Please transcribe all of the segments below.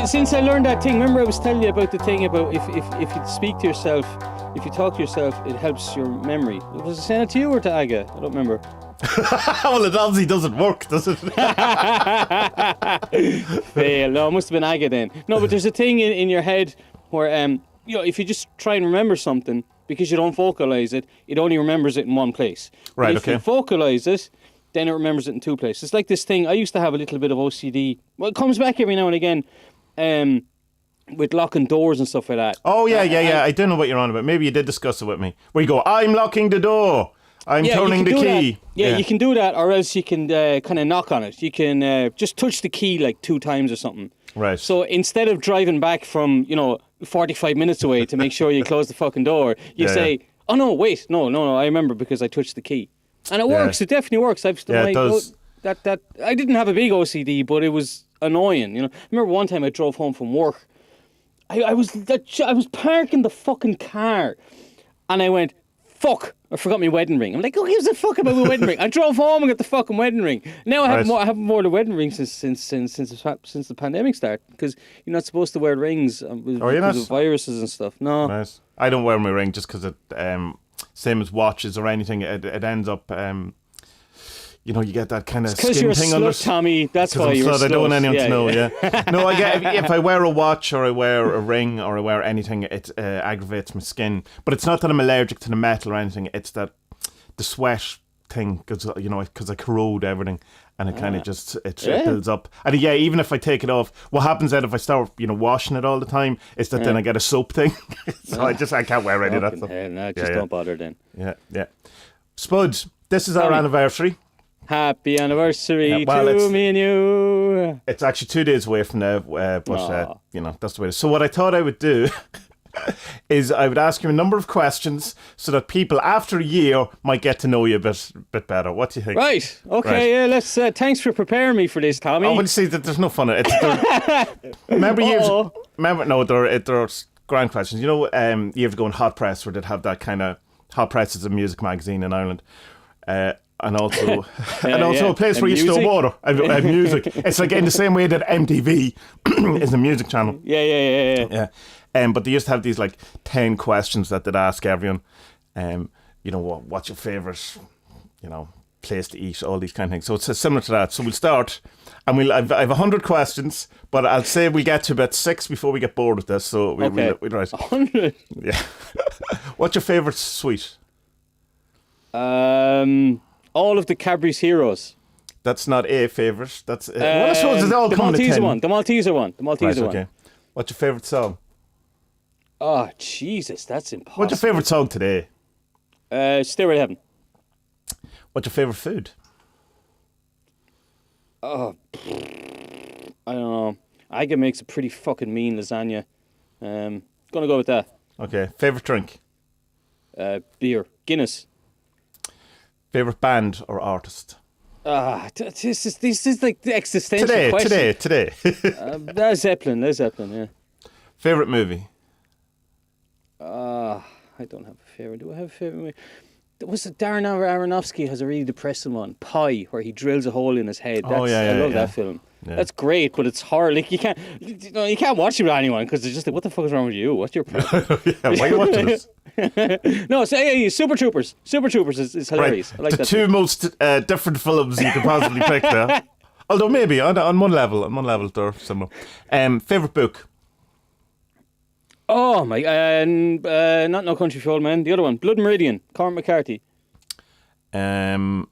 since I learned that thing, remember I was telling you about the thing about if you speak to yourself, if you talk to yourself, it helps your memory. Was I saying it to you or to Aga? I don't remember. Well, it obviously doesn't work, does it? Fail. No, it must have been Aga then. No, but there's a thing in your head where if you just try and remember something, because you don't vocalize it, it only remembers it in one place. Right, but if you vocalize it, then it remembers it in two places. It's like this thing, I used to have a little bit of OCD. Well, it comes back every now and again with locking doors and stuff like that. Oh, yeah. I don't know what you're on about. Maybe you did discuss it with me. Where you go, I'm locking the door. I'm turning the key. Yeah, you can do that, or else you can kind of knock on it. You can just touch the key like 2 times or something. Right. So instead of driving back from, 45 minutes away to make sure you close the fucking door, you say, oh, no, wait, no, I remember because I touched the key. And it works. It definitely works. It does. That I didn't have a big OCD, but it was annoying. I remember one time I drove home from work. I was parking the fucking car, and I went, fuck, I forgot my wedding ring. I'm like, who gives a fuck about my wedding ring? I drove home and got the fucking wedding ring. Now I haven't worn the wedding ring since the pandemic started, because you're not supposed to wear rings because of viruses and stuff. No. Nice. I don't wear my ring just because it, same as watches or anything, it ends up, you get that kind of skin thing under. Because you're a slut, Tommie. That's why you're a slut. I don't want anyone to know, No, I get if I wear a watch or I wear a ring or I wear anything, it aggravates my skin. But it's not that I'm allergic to the metal or anything. It's that the sweat thing, because I corrode everything. And it kind of just it builds up. And even if I take it off, what happens then if I start washing it all the time is that then I get a soap thing. So I can't wear any of that stuff. No, don't bother then. Yeah. Spud, this is our anniversary. Happy anniversary to me and you. It's actually 2 days away from now, but that's the way it is. So what I thought I would do is I would ask you a number of questions so that people after a year might get to know you a bit better. What do you think? Right. Okay. Right. Let's. Thanks for preparing me for this, Tommie. I would say that there's no fun in it. Remember years? No, there are grand questions. Years ago in Hot Press, where they'd have that kind of Hot Press is a music magazine in Ireland. And also a place where you store water and music. It's like in the same way that MTV is a music channel. Yeah. But they used to have these like 10 questions that they'd ask everyone. What's your favourite, place to eat, all these kind of things. So it's similar to that. So we'll start, and I've 100 questions, but I'll say we get to about 6 before we get bored with this. So we'll write 100. Yeah. What's your favourite sweet? All of the Cadbury's Heroes. That's not a favourite. That's I suppose it's all coming to 10. The Malteser one. Okay. What's your favourite song? Oh, Jesus, that's impossible. What's your favourite song today? Stairway to Heaven. What's your favourite food? Oh, I don't know. Aga makes a pretty fucking mean lasagna. Gonna go with that. Okay. Favourite drink? Beer. Guinness. Favourite band or artist? This is like the existential question. Today. Led Zeppelin, yeah. Favourite movie? I don't have a favourite. Do I have a favourite movie? Was it Darren Aronofsky has a really depressing one, Pi, where he drills a hole in his head. I love that film. Yeah. That's great, but it's hard. Like you can't watch it with anyone because it's just like, what the fuck is wrong with you? What's your problem? Why are you watching this? No, Super Troopers. Super Troopers is hilarious. Right. I like the that two most different films you could possibly pick there. Although maybe on one level they're similar. Favourite book? Oh my! Not No Country for Old Men. The other one, Blood Meridian, Cormac McCarthy. Favourite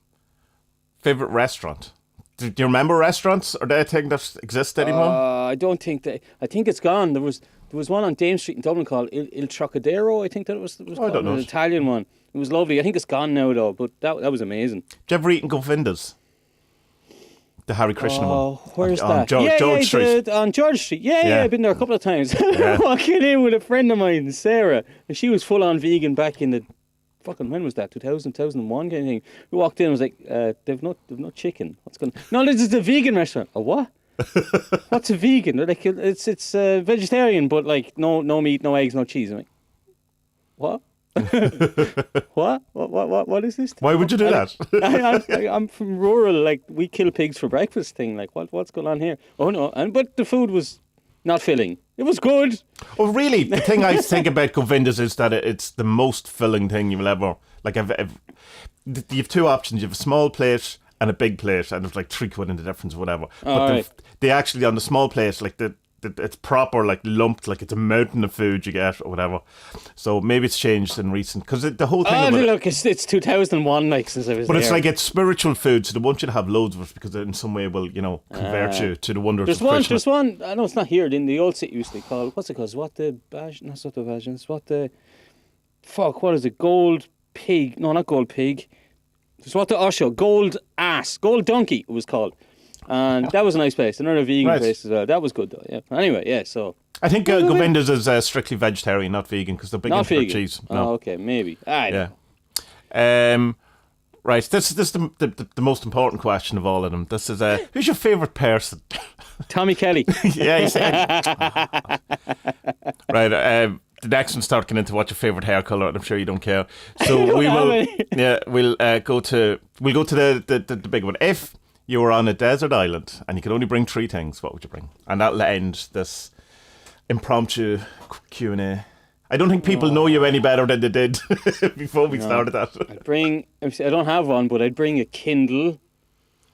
restaurant? Do you remember restaurants? Are they a thing that exists anymore? I don't think I think it's gone. There was one on Dame Street in Dublin called Il Trocadero. I think that it was called. I don't know. An Italian one. It was lovely. I think it's gone now though. But that was amazing. Did you ever eat in Govinda's? The Harry Krishna one. Where's that? On George Street. On George Street. Yeah, I've been there a couple of times. Walking in with a friend of mine, Sarah, and she was full on vegan back in the fucking, when was that? 2000, 2001 kind of thing. We walked in and was like, they've no chicken. What's going on? No, this is a vegan restaurant. A what? What's a vegan? They're like, it's vegetarian, but like no meat, no eggs, no cheese. I'm like, what? What is this? Why would you do that? I'm from rural, like we kill pigs for breakfast thing. Like what's going on here? Oh no, but the food was not filling. It was good. Oh, really? The thing I think about Govindas is that it's the most filling thing you'll ever... Like, you have two options. You have a small plate and a big plate, and it's like £3 in the difference or whatever. But they actually, on the small plate, like, it's proper, like, lumped, like it's a mountain of food you get or whatever. So maybe it's changed in recent... Because the whole thing... Look, it's 2001, like, since I was But there. it's like, it's spiritual food, so they want you to have loads of it because it in some way will, convert you to the wonders of Krishna. There's one, I know it's not here, in the old city used to call, what's it called? What the what is it? Gold pig. No, not gold pig. It's what the Osho, gold donkey it was called. And that was a nice place. Another vegan place as well. That was good though, yeah. Anyway, yeah, so... I think Govinda's is strictly vegetarian, not vegan, because they're big into their cheese. No. Oh, okay, maybe. Right, this is the most important question of all of them. This is, who's your favourite person? Tommie Kelly. Yeah, you said. Right, the next one start getting into what's your favourite hair colour, and I'm sure you don't care. So we'll go to the big one. If you were on a desert island and you could only bring 3 things, what would you bring? And that'll end this impromptu Q&A. I don't think people know you any better than they did before we started that. I don't have one, but I'd bring a Kindle.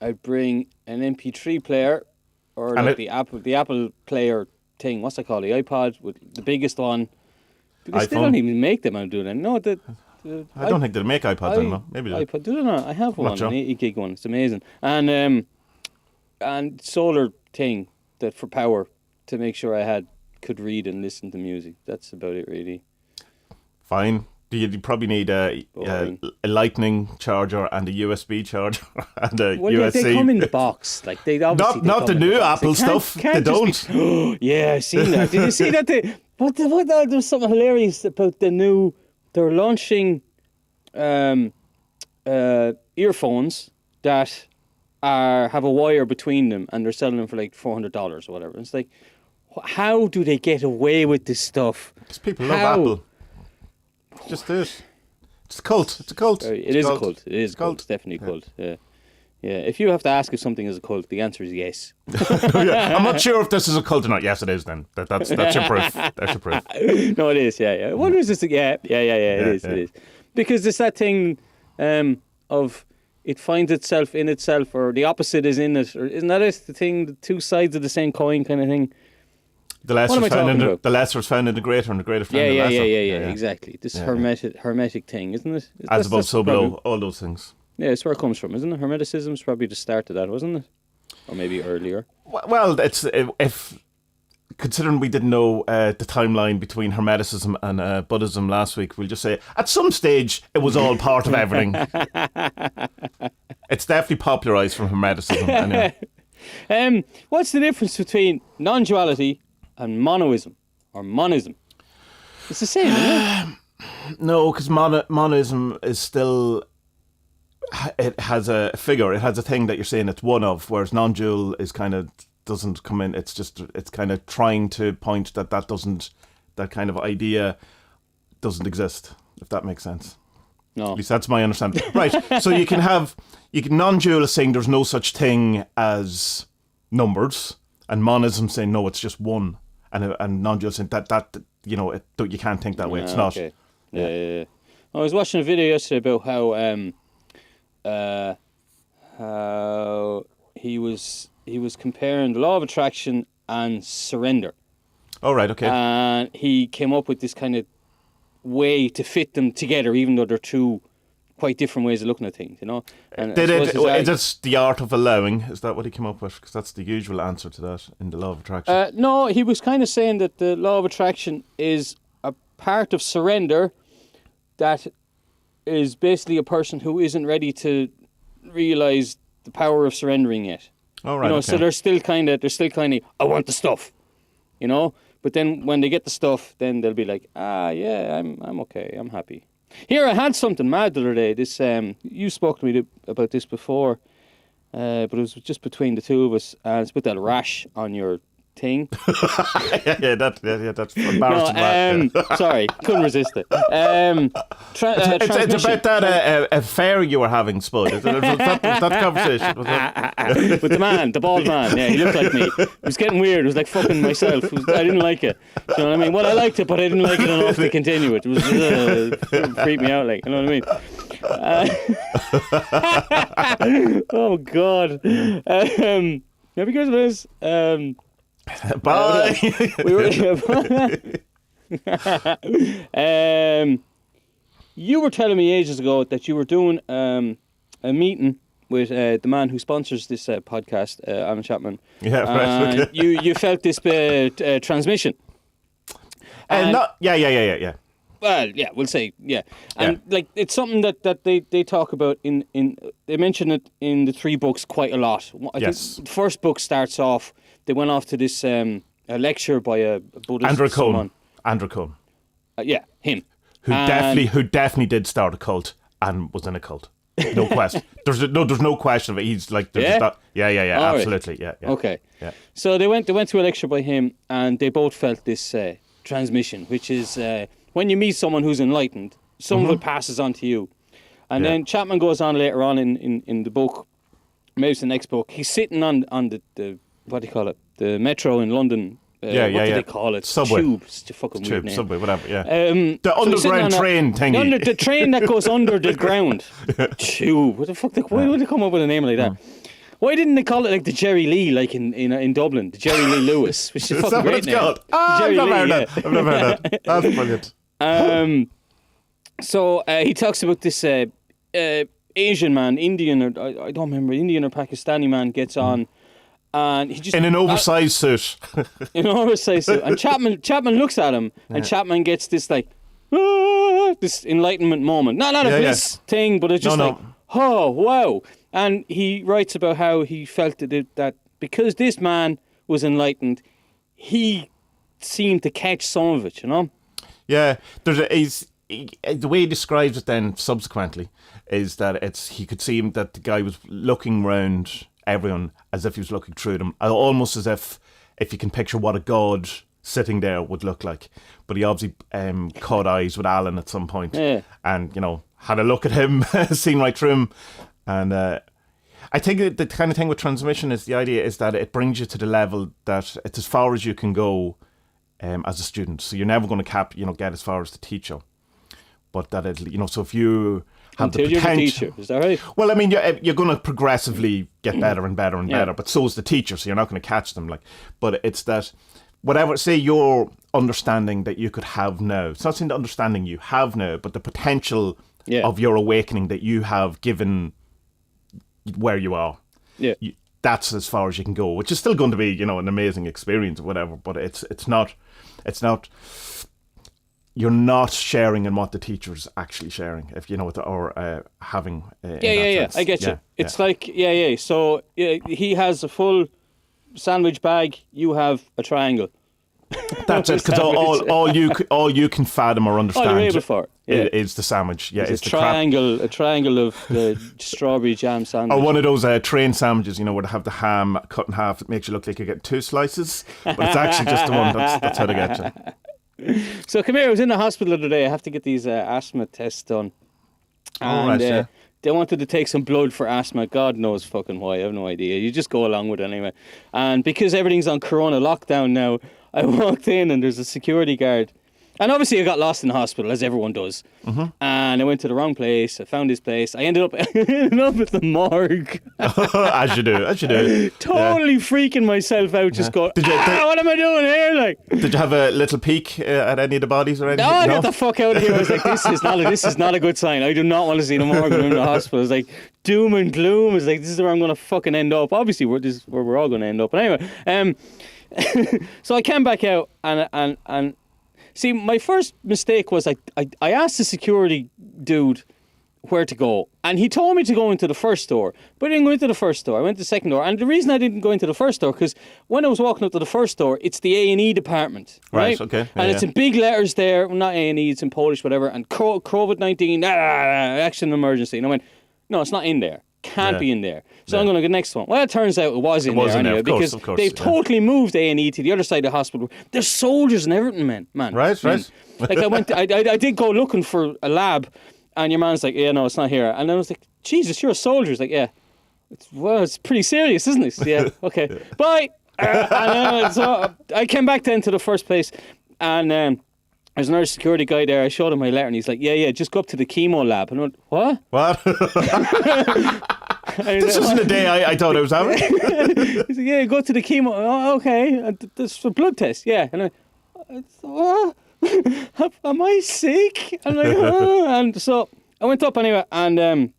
I'd bring an MP3 player, or like the Apple player thing. What's it called? The iPod with the biggest one. They still don't even make them. I'm doing it. No, I don't think they make iPods anymore. Maybe they iPod. Do they not? I have one, an 80 gig one. It's amazing. And solar thing that for power to make sure I could read and listen to music. That's about it, really. Fine. You probably need a lightning charger and a USB charger and a USB. Yeah, they come in the box. Like they obviously not the new Apple stuff. They don't. Yeah, I've seen that. Did you see that? There's something hilarious about the new. They're launching earphones that have a wire between them, and they're selling them for like $400 or whatever. It's like, how do they get away with this stuff? Because people love Apple. Just do it. It's a cult. It's a cult. It is a cult. It is a cult. It's definitely a cult. Yeah. Yeah. If you have to ask if something is a cult, the answer is yes. I'm not sure if this is a cult or not. Yes, it is. Then that's your proof. That's your proof. No, it is. Yeah. What is this? Yeah. It is. Because it's that thing of it finds itself in itself, or the opposite is in it, or isn't that it? The thing, the two sides of the same coin, kind of thing. The lesser is found in the greater, and the greater found in the lesser. Yeah, exactly. This hermetic thing, isn't it? As above, so below, all those things. Yeah, it's where it comes from, isn't it? Hermeticism is probably the start of that, wasn't it? Or maybe earlier. Well, it's if considering we didn't know the timeline between Hermeticism and Buddhism last week, we'll just say at some stage it was all part of everything. It's definitely popularised from Hermeticism. Anyway. What's the difference between non-duality and monoism or monism? It's the same, isn't it? No, because monism is still... It has a figure. It has a thing that you're saying it's one of, whereas non-dual is kind of doesn't come in. It's kind of trying to point that kind of idea doesn't exist, if that makes sense. No. At least that's my understanding. Right. So you can non-dual is saying there's no such thing as numbers, and monism saying no, it's just one, and non-dual saying that you can't think that way. It's not. Okay. Yeah. I was watching a video yesterday about how he was comparing the law of attraction and surrender. Oh, right, okay. And he came up with this kind of way to fit them together, even though they're two quite different ways of looking at things, you know. And is it the art of allowing? Is that what he came up with? Because that's the usual answer to that in the law of attraction. No, he was kind of saying that the law of attraction is a part of surrender that is basically a person who isn't ready to realise the power of surrendering yet. Oh, right, okay. So they're still kind of, I want the stuff, you know. But then when they get the stuff, then they'll be like, yeah, I'm okay, I'm happy. Here, I had something mad the other day. This you spoke to me about this before, but it was just between the two of us, and it's with that rash on your thing. That's embarrassing. No, sorry, couldn't resist it. It's about that affair you were having, Spud. Was that conversation? With the man, the bald man. Yeah, he looked like me. It was getting weird. It was like fucking myself. I didn't like it. Do you know what I mean? Well, I liked it, but I didn't like it enough to continue it. It was it freaked me out. Like, you know what I mean? Oh God. Yeah, because of this. Bye. You were telling me ages ago that you were doing a meeting with the man who sponsors this podcast, Alan Chapman. Yeah, right. Okay. You felt this transmission. Yeah. Well, yeah, we'll say, yeah. And, like, it's something that they talk about in they mention it in the 3 books quite a lot. I think the first book starts off, they went off to this a lecture by a Buddhist Andrew Cohn. Yeah, him. Who definitely did start a cult and was in a cult. No question. There's no question of it. He's like, absolutely. Right. Yeah. Okay. Yeah. So they went to a lecture by him, and they both felt this transmission, which is when you meet someone who's enlightened, some of it passes on to you. And then Chapman goes on later on in the book, maybe it's the next book, he's sitting on the what do you call it? The metro in London. What do they call it? Subway. Tube. It's a fucking weird name. Subway, whatever, yeah. The underground train thingy. The train that goes under the ground. Tube. What the fuck? Why would they come up with a name like that? Why didn't they call it like the Jerry Lee, like in Dublin? The Jerry Lee Lewis, which is a fucking great name. Called? I've never heard that. That's brilliant. So he talks about this Asian man, Indian, or I don't remember, Indian or Pakistani man gets on, and he just in an oversized suit. In an oversized suit, and Chapman looks at him, and Chapman gets this like this enlightenment moment. Not a bliss thing, but it's just oh wow. And he writes about how he felt that because this man was enlightened, he seemed to catch some of it, you know? Yeah, the way he describes it then subsequently is that he could see him that the guy was looking around everyone as if he was looking through them, almost as if you can picture what a god sitting there would look like. But he obviously caught eyes with Alan at some point and, had a look at him, seen right through him. And I think the kind of thing with transmission is the idea is that it brings you to the level that it's as far as you can go as a student. So you're never going to get as far as the teacher. But that so if you have until the potential, you're the teacher, is that right? Well, I mean, you're going to progressively get better and better and better. But so is the teacher, so you're not going to catch them. But it's that whatever, say your understanding that you could have now. It's not saying the understanding you have now, but the potential of your awakening that you have given where you are. Yeah. That's as far as you can go, which is still going to be, an amazing experience or whatever, but it's not you're not sharing in what the teacher's actually sharing, if you know what or having sense. I get you. It's like so he has a full sandwich bag, you have a triangle. That's it, because all you can fathom or understand all you're able for is the sandwich. Yeah, it's a triangle of the strawberry jam sandwich. Or one of those train sandwiches, where they have the ham cut in half. It makes you look like you're getting 2 slices, but it's actually just the one. That's how they get you. So come here, I was in the hospital the other day. I have to get these asthma tests done. And they wanted to take some blood for asthma. God knows fucking why. I have no idea. You just go along with it anyway. And because everything's on Corona lockdown now, I walked in and there's a security guard. And obviously I got lost in the hospital, as everyone does. Mm-hmm. And I went to the wrong place. I found this place. I ended up at the morgue. As you do. Totally freaking myself out, just going, what am I doing here? Did you have a little peek at any of the bodies or anything? No, I got the fuck out of here. I was like, this is not a good sign. I do not want to see the morgue in the hospital. It's like doom and gloom. It's like, this is where I'm going to fucking end up. Obviously, this is where we're all going to end up. But anyway, so I came back out and see, my first mistake was I asked the security dude where to go, and he told me to go into the first door, but I didn't go into the first door. I went to the second door, and the reason I didn't go into the first door, because when I was walking up to the first door, it's the A&E department, right? Okay. And it's in big letters there, not A&E, it's in Polish, whatever, and COVID-19, action emergency. And I went, no, it's not in there. Can't be in there. So I'm going to go next one. Well, it turns out it was in there anyway, because they've totally moved A&E to the other side of the hospital. There's soldiers and everything, man. Right. Like I did go looking for a lab, and your man's like, yeah, no, it's not here. And I was like, Jesus, you're a soldier. He's like, yeah. It's pretty serious, isn't it? Yeah, okay. Bye. So I came back then to the first place, and there's another security guy there. I showed him my letter, and he's like, yeah, just go up to the chemo lab. And I went, what? This isn't the day I thought I was having. He's like, yeah, go to the chemo. Oh, okay. This for blood test, yeah. And am I sick? And and so I went up anyway, and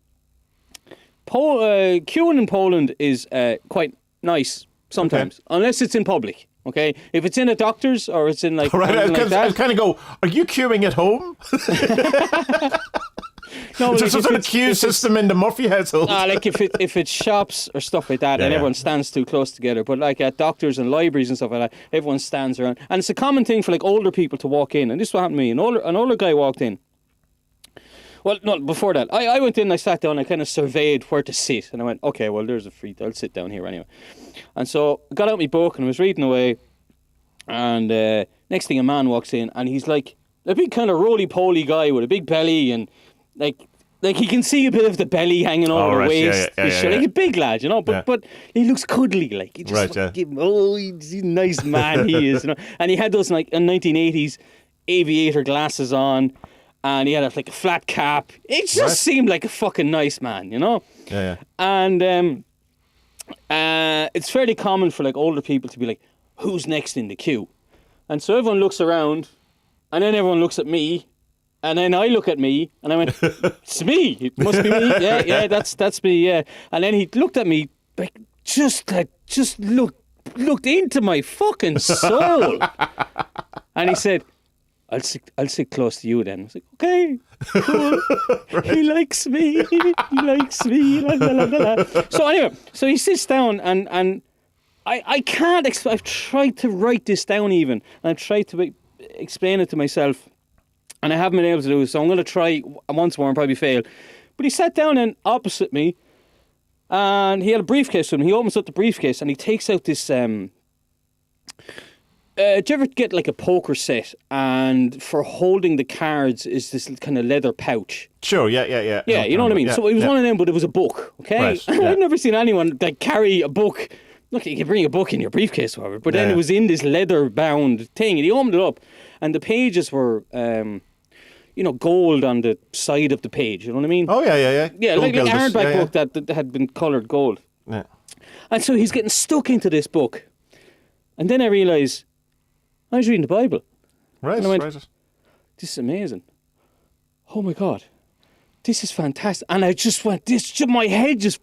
queuing in Poland is quite nice sometimes, unless it's in public. Okay, if it's in a doctor's or it's in like right, I kind of go, are you queuing at home? No, there's some sort of queue system in the Murphy household. Like if it's shops or stuff like that, and everyone stands too close together. But like at doctors and libraries and stuff like that, everyone stands around, and it's a common thing for like older people to walk in. And this is what happened to me. An older guy walked in. Well, no, before that, I went in, I sat down, I kind of surveyed where to sit, and I went, okay, well, there's a free, I'll sit down here anyway. And so I got out my book and I was reading away, and next thing a man walks in, and he's like a big kind of roly-poly guy with a big belly, and like you can see a bit of the belly hanging over the waist. Like a big lad, you know, but he looks cuddly, like he just he's a nice man he is, you know. And he had those like 1980s aviator glasses on. And he had like a flat cap. It just seemed like a fucking nice man, you know? Yeah. And it's fairly common for like older people to be like, who's next in the queue? And so everyone looks around, and then everyone looks at me, and then I look at me, and I went, it's me. It must be me. Yeah, that's me, yeah. And then he looked at me, like, just looked into my fucking soul. And he said, I'll sit close to you then. I was like, okay, cool. He likes me. La, la, la, la. So anyway, so he sits down, and I can't. I've tried to write this down even, and I've tried to explain it to myself, and I haven't been able to do it. So I'm going to try once more and probably fail. But he sat down and opposite me, and he had a briefcase with him. He opens up the briefcase and he takes out this. Do you ever get like a poker set, and for holding the cards is this kind of leather pouch? Sure, yeah. Yeah, you know what I mean? So it was one of them, but it was a book, okay? Right, I've never seen anyone like carry a book. Look, you can bring a book in your briefcase, or whatever, but then it was in this leather-bound thing, and he opened it up, and the pages were, gold on the side of the page, you know what I mean? Oh, yeah. Yeah, like an hardback book that had been coloured gold. Yeah. And so he's getting stuck into this book. And then I realise, I was reading the Bible. Right, and I went, right. this is amazing. Oh my God. This is fantastic. And I just went, my head just...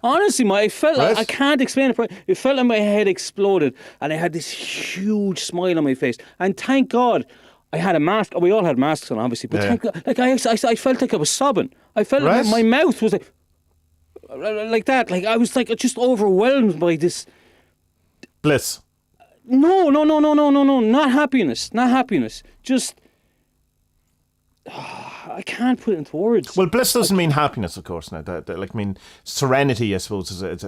Honestly, I felt like, I can't explain it. It felt like my head exploded, and I had this huge smile on my face. And thank God I had a mask. We all had masks on, obviously. But thank God, like I felt like I was sobbing. I felt like my mouth was like that. Like I was like just overwhelmed by this... Bliss. No, not happiness. Just, I can't put it into words. Well, bliss doesn't mean happiness, of course. Now, serenity, I suppose, is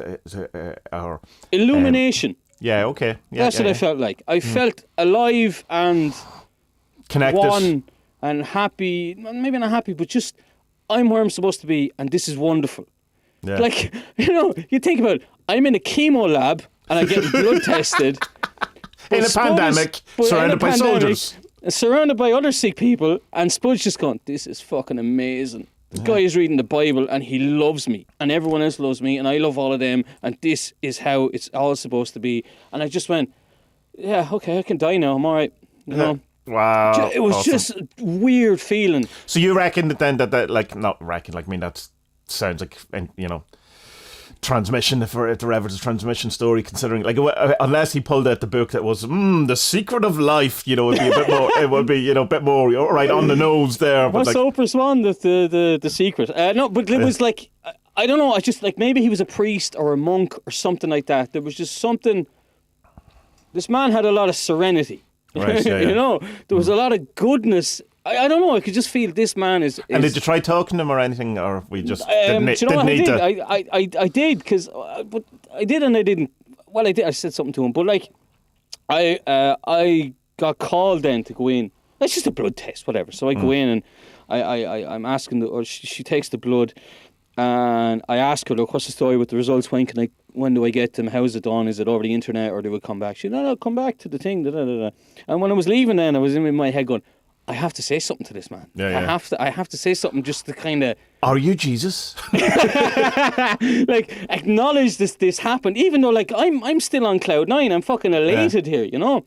our illumination. Yeah, okay. Yeah, that's what I felt like. I felt alive and connected, one and happy. Maybe not happy, but just I'm where I'm supposed to be, and this is wonderful. Yeah. Like, you think about it, I'm in a chemo lab and I'm getting blood tested. In a pandemic, surrounded by soldiers. Surrounded by other sick people, and Spud's just going, this is fucking amazing. The guy is reading the Bible, and he loves me, and everyone else loves me, and I love all of them, and this is how it's all supposed to be. And I just went, yeah, okay, I can die now, I'm all right. You know? Wow. It was just a weird feeling. So you reckon that then that sounds like, transmission, if there ever is a transmission story, considering unless he pulled out the book that was The Secret of Life, it would be a bit more, it would be a bit more right on the nose there. What's Oprah's one, the secret? No, but it was like, I don't know, I just like, maybe he was a priest or a monk or something like that. There was just something, this man had a lot of serenity. Right, there was a lot of goodness I don't know. I could just feel this man is. And did you try talking to him or anything, or we just do you know didn't what need to? I did because, but I did and I didn't. Well, I did. I said something to him, but like, I got called then to go in. It's just a blood test, whatever. So I go in and I'm asking, or she takes the blood, and I ask her, look, what's the story with the results? When do I get them? How's it done? Is it over the internet or do we come back? She said, no, come back to the thing. Da, da, da, da. And when I was leaving, then I was in my head going, I have to say something to this man. Yeah. I have to say something just to kind of. Are you Jesus? Like acknowledge this happened, even though like I'm still on cloud nine. I'm fucking elated here, you know.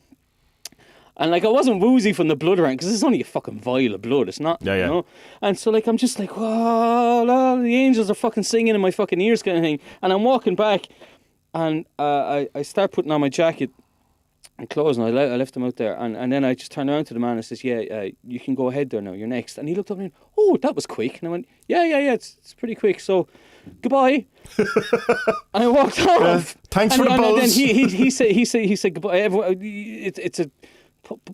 And like I wasn't woozy from the blood around because it's only a fucking vial of blood. It's not, you know. And so like I'm just like, whoa, the angels are fucking singing in my fucking ears, kind of thing. And I'm walking back, and I start putting on my jacket and clothes, and I left them out there, and then I just turned around to the man and says, you can go ahead there now, you're next. And he looked up and went, oh, that was quick. And I went, yeah, it's pretty quick, so goodbye. And I walked off. Thanks for the buzz. And then he said goodbye. It's a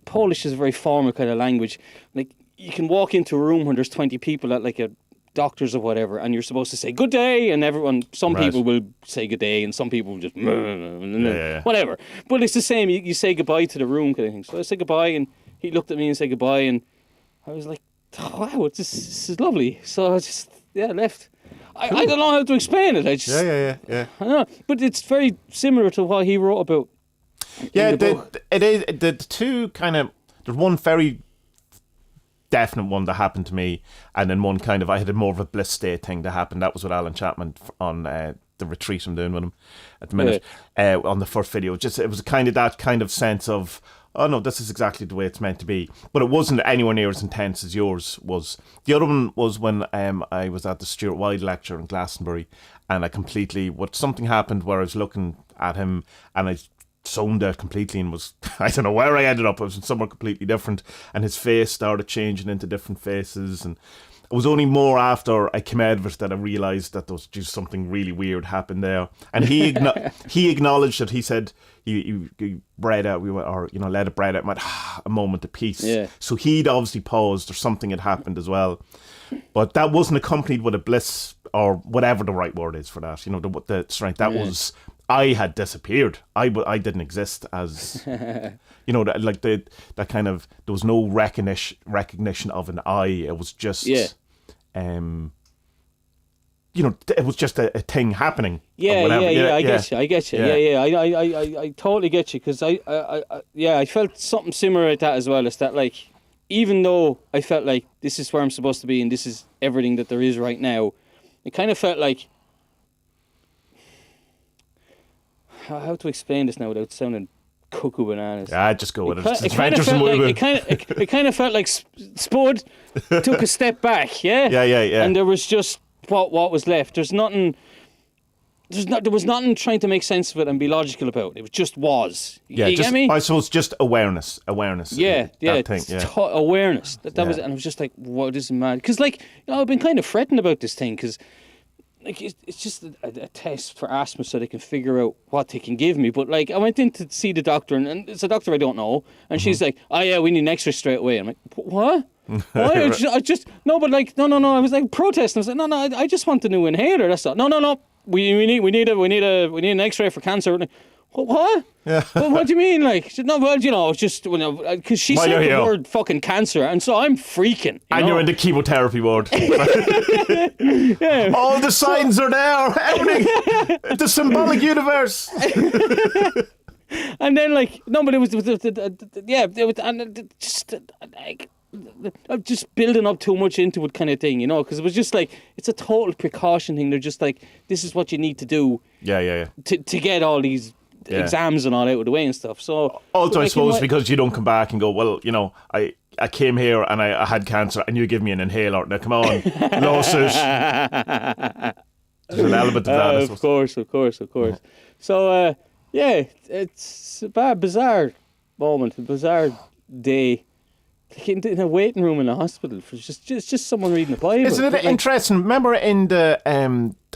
Polish is a very formal kind of language. Like you can walk into a room when there's 20 people at like a doctors or whatever, and you're supposed to say good day, and some people will say good day, and some people will just whatever. But it's the same. You say goodbye to the room kind of thing. So I said goodbye, and he looked at me and said goodbye, and I was like, oh, wow, this is lovely. So I just left. I don't know how to explain it. I just Yeah. I don't know, but it's very similar to what he wrote about. Yeah, it is. The two kind of, there's one very definite one that happened to me, and then one kind of, I had a more of a bliss state thing that happened. That was with Alan Chapman on the retreat I'm doing with him at the minute, on the first video. Just it was kind of that kind of sense of, oh no, this is exactly the way it's meant to be. But it wasn't anywhere near as intense as yours was. The other one was when I was at the Stuart Wilde lecture in Glastonbury, and something happened where I was looking at him and I zoned out completely and was, I don't know where I ended up. I was in somewhere completely different, and his face started changing into different faces, and it was only more after I came out of it that I realised that there was just something really weird happened there. And he acknowledged it. He said he bred out, let it bred out, and went, a moment of peace. Yeah. So he'd obviously paused, or something had happened as well. But that wasn't accompanied with a bliss, or whatever the right word is for that. You know, the strength. That was, I had disappeared. I didn't exist as, you know, that kind of, there was no recognition of an I. It was just, you know, it was just a thing happening. I get you. I totally get you, because I felt something similar at that as well. It's that, like, even though I felt like this is where I'm supposed to be and this is everything that there is right now, it kind of felt like, how to explain this now without sounding cuckoo bananas? Yeah, just go with it. It kind of felt like Spud took a step back, yeah? Yeah. And there was just what was left. There was nothing trying to make sense of it and be logical about it. It just was. You get me? I suppose just awareness. Yeah. Thing, awareness. That was it. And I was just like, wow, this is mad. Because, like, you know, I've been kind of fretting about this thing, because, like, it's just a test for asthma so they can figure out what they can give me. But, like, I went in to see the doctor, and it's a doctor I don't know, and she's like, oh yeah, we need an X-ray straight away. I'm like, what? Why? I just no, I was like protesting. I was like, no, I just want the new inhaler. That's all. No. We need an X-ray for cancer. What? Yeah. Well, what do you mean? Like, no, well, you know, it's just, because she said the word fucking cancer, and so I'm freaking. You're in the chemotherapy ward. All the signs are there. Everything. The symbolic universe. And then, like, no, but it was and just like, just building up too much into it, kind of thing, you know, because it was just like, it's a total precaution thing. They're just like, this is what you need to do. Yeah. To get all these exams and all out of the way and stuff. So also, I suppose, because you don't come back and go, well, you know, I came here and I had cancer and you give me an inhaler. Now, come on, lawsuit. There's an element of that. Of course. So, it's a bizarre moment, a bizarre day. Like in a waiting room in a hospital for just someone reading the Bible. Isn't it interesting? Remember in the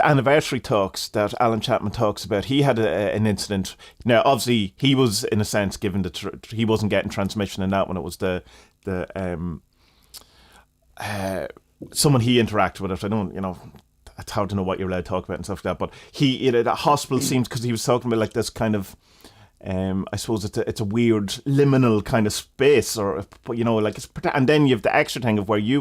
anniversary talks that Alan Chapman talks about, he had an incident. Now, obviously, he was, in a sense, given he wasn't getting transmission in that one. It was the someone he interacted with it. I don't, it's hard to know what you're allowed to talk about and stuff like that. But the hospital seems, because he was talking about like this kind of, I suppose it's a weird liminal kind of space, or like and then you have the extra thing of where you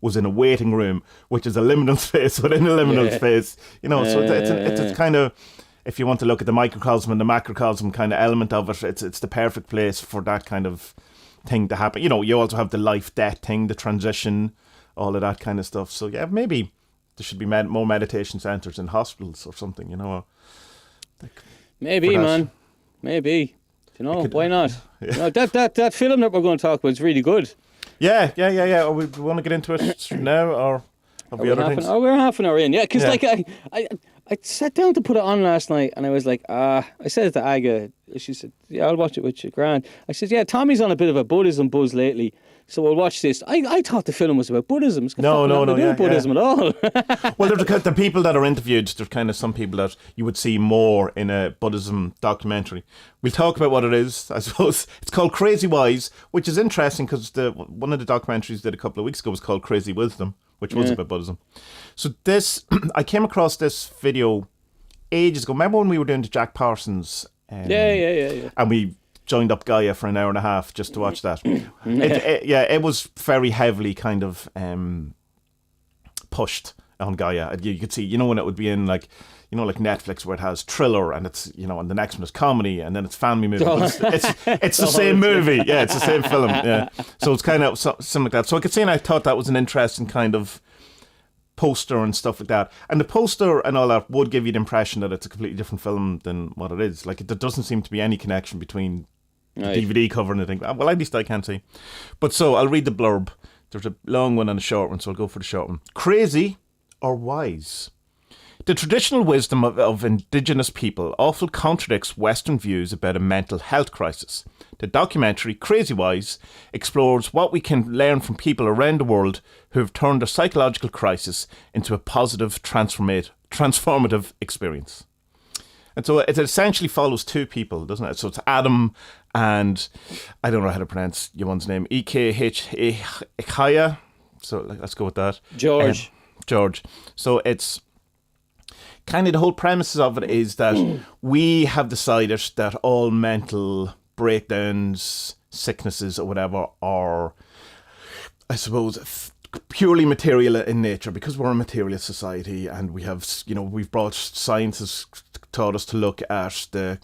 was in a waiting room, which is a liminal space within a liminal space. So it's kind of, if you want to look at the microcosm and the macrocosm kind of element of it, it's the perfect place for that kind of thing to happen. You also have the life-death thing, the transition, all of that kind of stuff. So yeah, maybe there should be more meditation centres in hospitals or something, Maybe, man. Maybe. Why not? Yeah. That film that we're going to talk about is really good. Yeah. We want to get into it now, or have we other things? We're half an hour in, yeah. Because I sat down to put it on last night, and I was like, I said it to Aga. She said, yeah, I'll watch it with you, grand. I said, yeah, Tommie's on a bit of a Buddhism buzz lately, so we'll watch this. I thought the film was about Buddhism. It's got nothing to do with Buddhism at all. Well, there's the people that are interviewed. There's kind of some people that you would see more in a Buddhism documentary. We'll talk about what it is, I suppose. It's called CrazyWise, which is interesting because one of the documentaries did a couple of weeks ago was called Crazy Wisdom, which was about Buddhism. So I came across this video ages ago. Remember when we were doing the Jack Parsons? Yeah. And we joined up Gaia for an hour and a half just to watch that. It was very heavily kind of pushed on Gaia. You could see, when it would be in like Netflix where it has thriller and it's, and the next one is comedy and then it's family movie. It's the same movie. Yeah, it's the same film. Yeah. So it's kind of something like that. So I could see, and I thought that was an interesting kind of poster and stuff like that. And the poster and all that would give you the impression that it's a completely different film than what it is. Like, there doesn't seem to be any connection between the DVD cover and the thing. Well, at least I can't see. But so I'll read the blurb. There's a long one and a short one, so I'll go for the short one. Crazy or wise? The traditional wisdom of indigenous people often contradicts Western views about a mental health crisis. The documentary CrazyWise explores what we can learn from people around the world who have turned a psychological crisis into a positive, transformative experience. And so it essentially follows two people, doesn't it? So it's Adam and, I don't know how to pronounce your one's name, Ikaya. So let's go with that. George. So it's kind of the whole premises of it is that we have decided that all mental breakdowns, sicknesses or whatever are, I suppose, purely material in nature because we're a materialist society and we have, we've brought science has taught us to look at the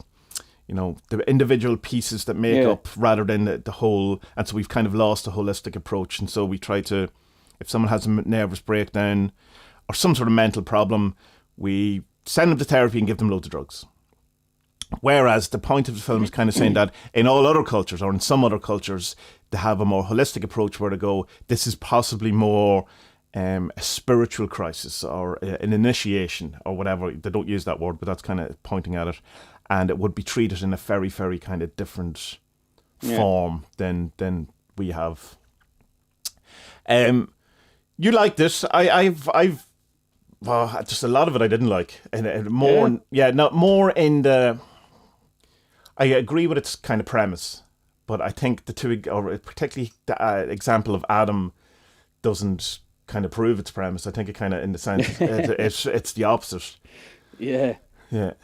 individual pieces that make up rather than the whole. And so we've kind of lost a holistic approach. And so we try to, if someone has a nervous breakdown or some sort of mental problem, we send them to therapy and give them loads of drugs. Whereas the point of the film is kind of saying that in all other cultures or in some other cultures, they have a more holistic approach where they go, this is possibly more a spiritual crisis or an initiation or whatever. They don't use that word, but that's kind of pointing at it. And it would be treated in a very, very kind of different form than we have. You liked this. I've just a lot of it I didn't like, and more in the. I agree with its kind of premise, but I think the two, or particularly the example of Adam, doesn't kind of prove its premise. I think it kind of, in the sense, it's the opposite. Yeah.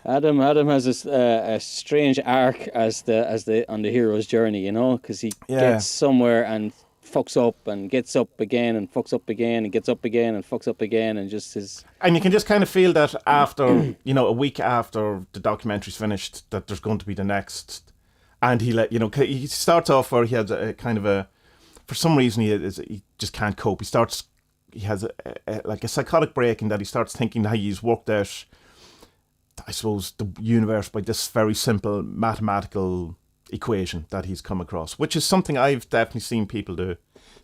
Adam has a strange arc as the on the hero's journey, because he gets somewhere and fucks up and gets up again and fucks up again and gets up again and fucks up again and just is. And you can just kind of feel that after, a week after the documentary's finished, that there's going to be the next. And he starts off where he has a kind of for some reason he just can't cope. He has a psychotic break in that he starts thinking how he's worked out, I suppose, the universe by this very simple mathematical equation that he's come across, which is something I've definitely seen people do.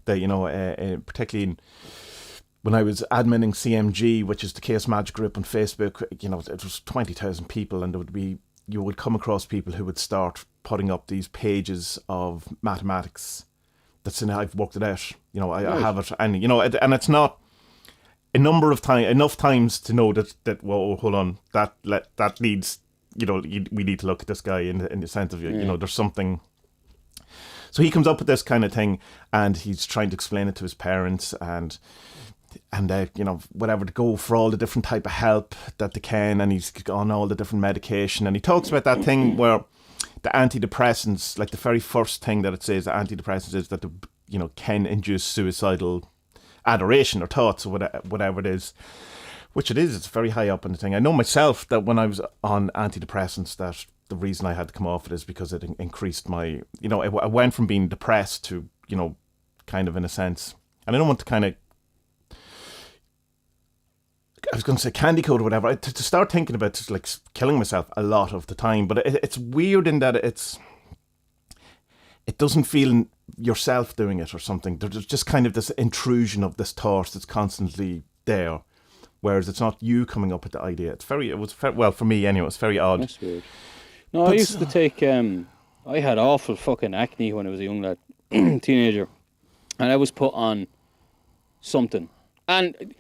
That particularly when I was adminning CMG, which is the Chaos Magic group on Facebook, it was 20,000 people, and you would come across people who would start putting up these pages of mathematics. That's I've worked it out. I have it, and and it's not enough times to know that well, hold on, that needs. We need to look at this guy in the sense of there's something. So he comes up with this kind of thing, and he's trying to explain it to his parents, and whatever, to go for all the different type of help that they can, and he's on all the different medication, and he talks about that thing where the antidepressants, like the very first thing that it says, the antidepressants is that can induce suicidal adoration or thoughts or whatever it is, which it is. It's very high up in the thing. I know myself that when I was on antidepressants, that the reason I had to come off it is because it increased my, I went from being depressed to, kind of in a sense, and I don't want to kind of, I was going to say candy coat or whatever, to start thinking about just like killing myself a lot of the time. But it's weird in that it doesn't feel yourself doing it or something. There's just kind of this intrusion of this thought that's constantly there, whereas it's not you coming up with the idea. Well, for me anyway, it's very odd. That's weird. No, I used to take, I had awful fucking acne when I was a young lad, teenager, and I was put on something. And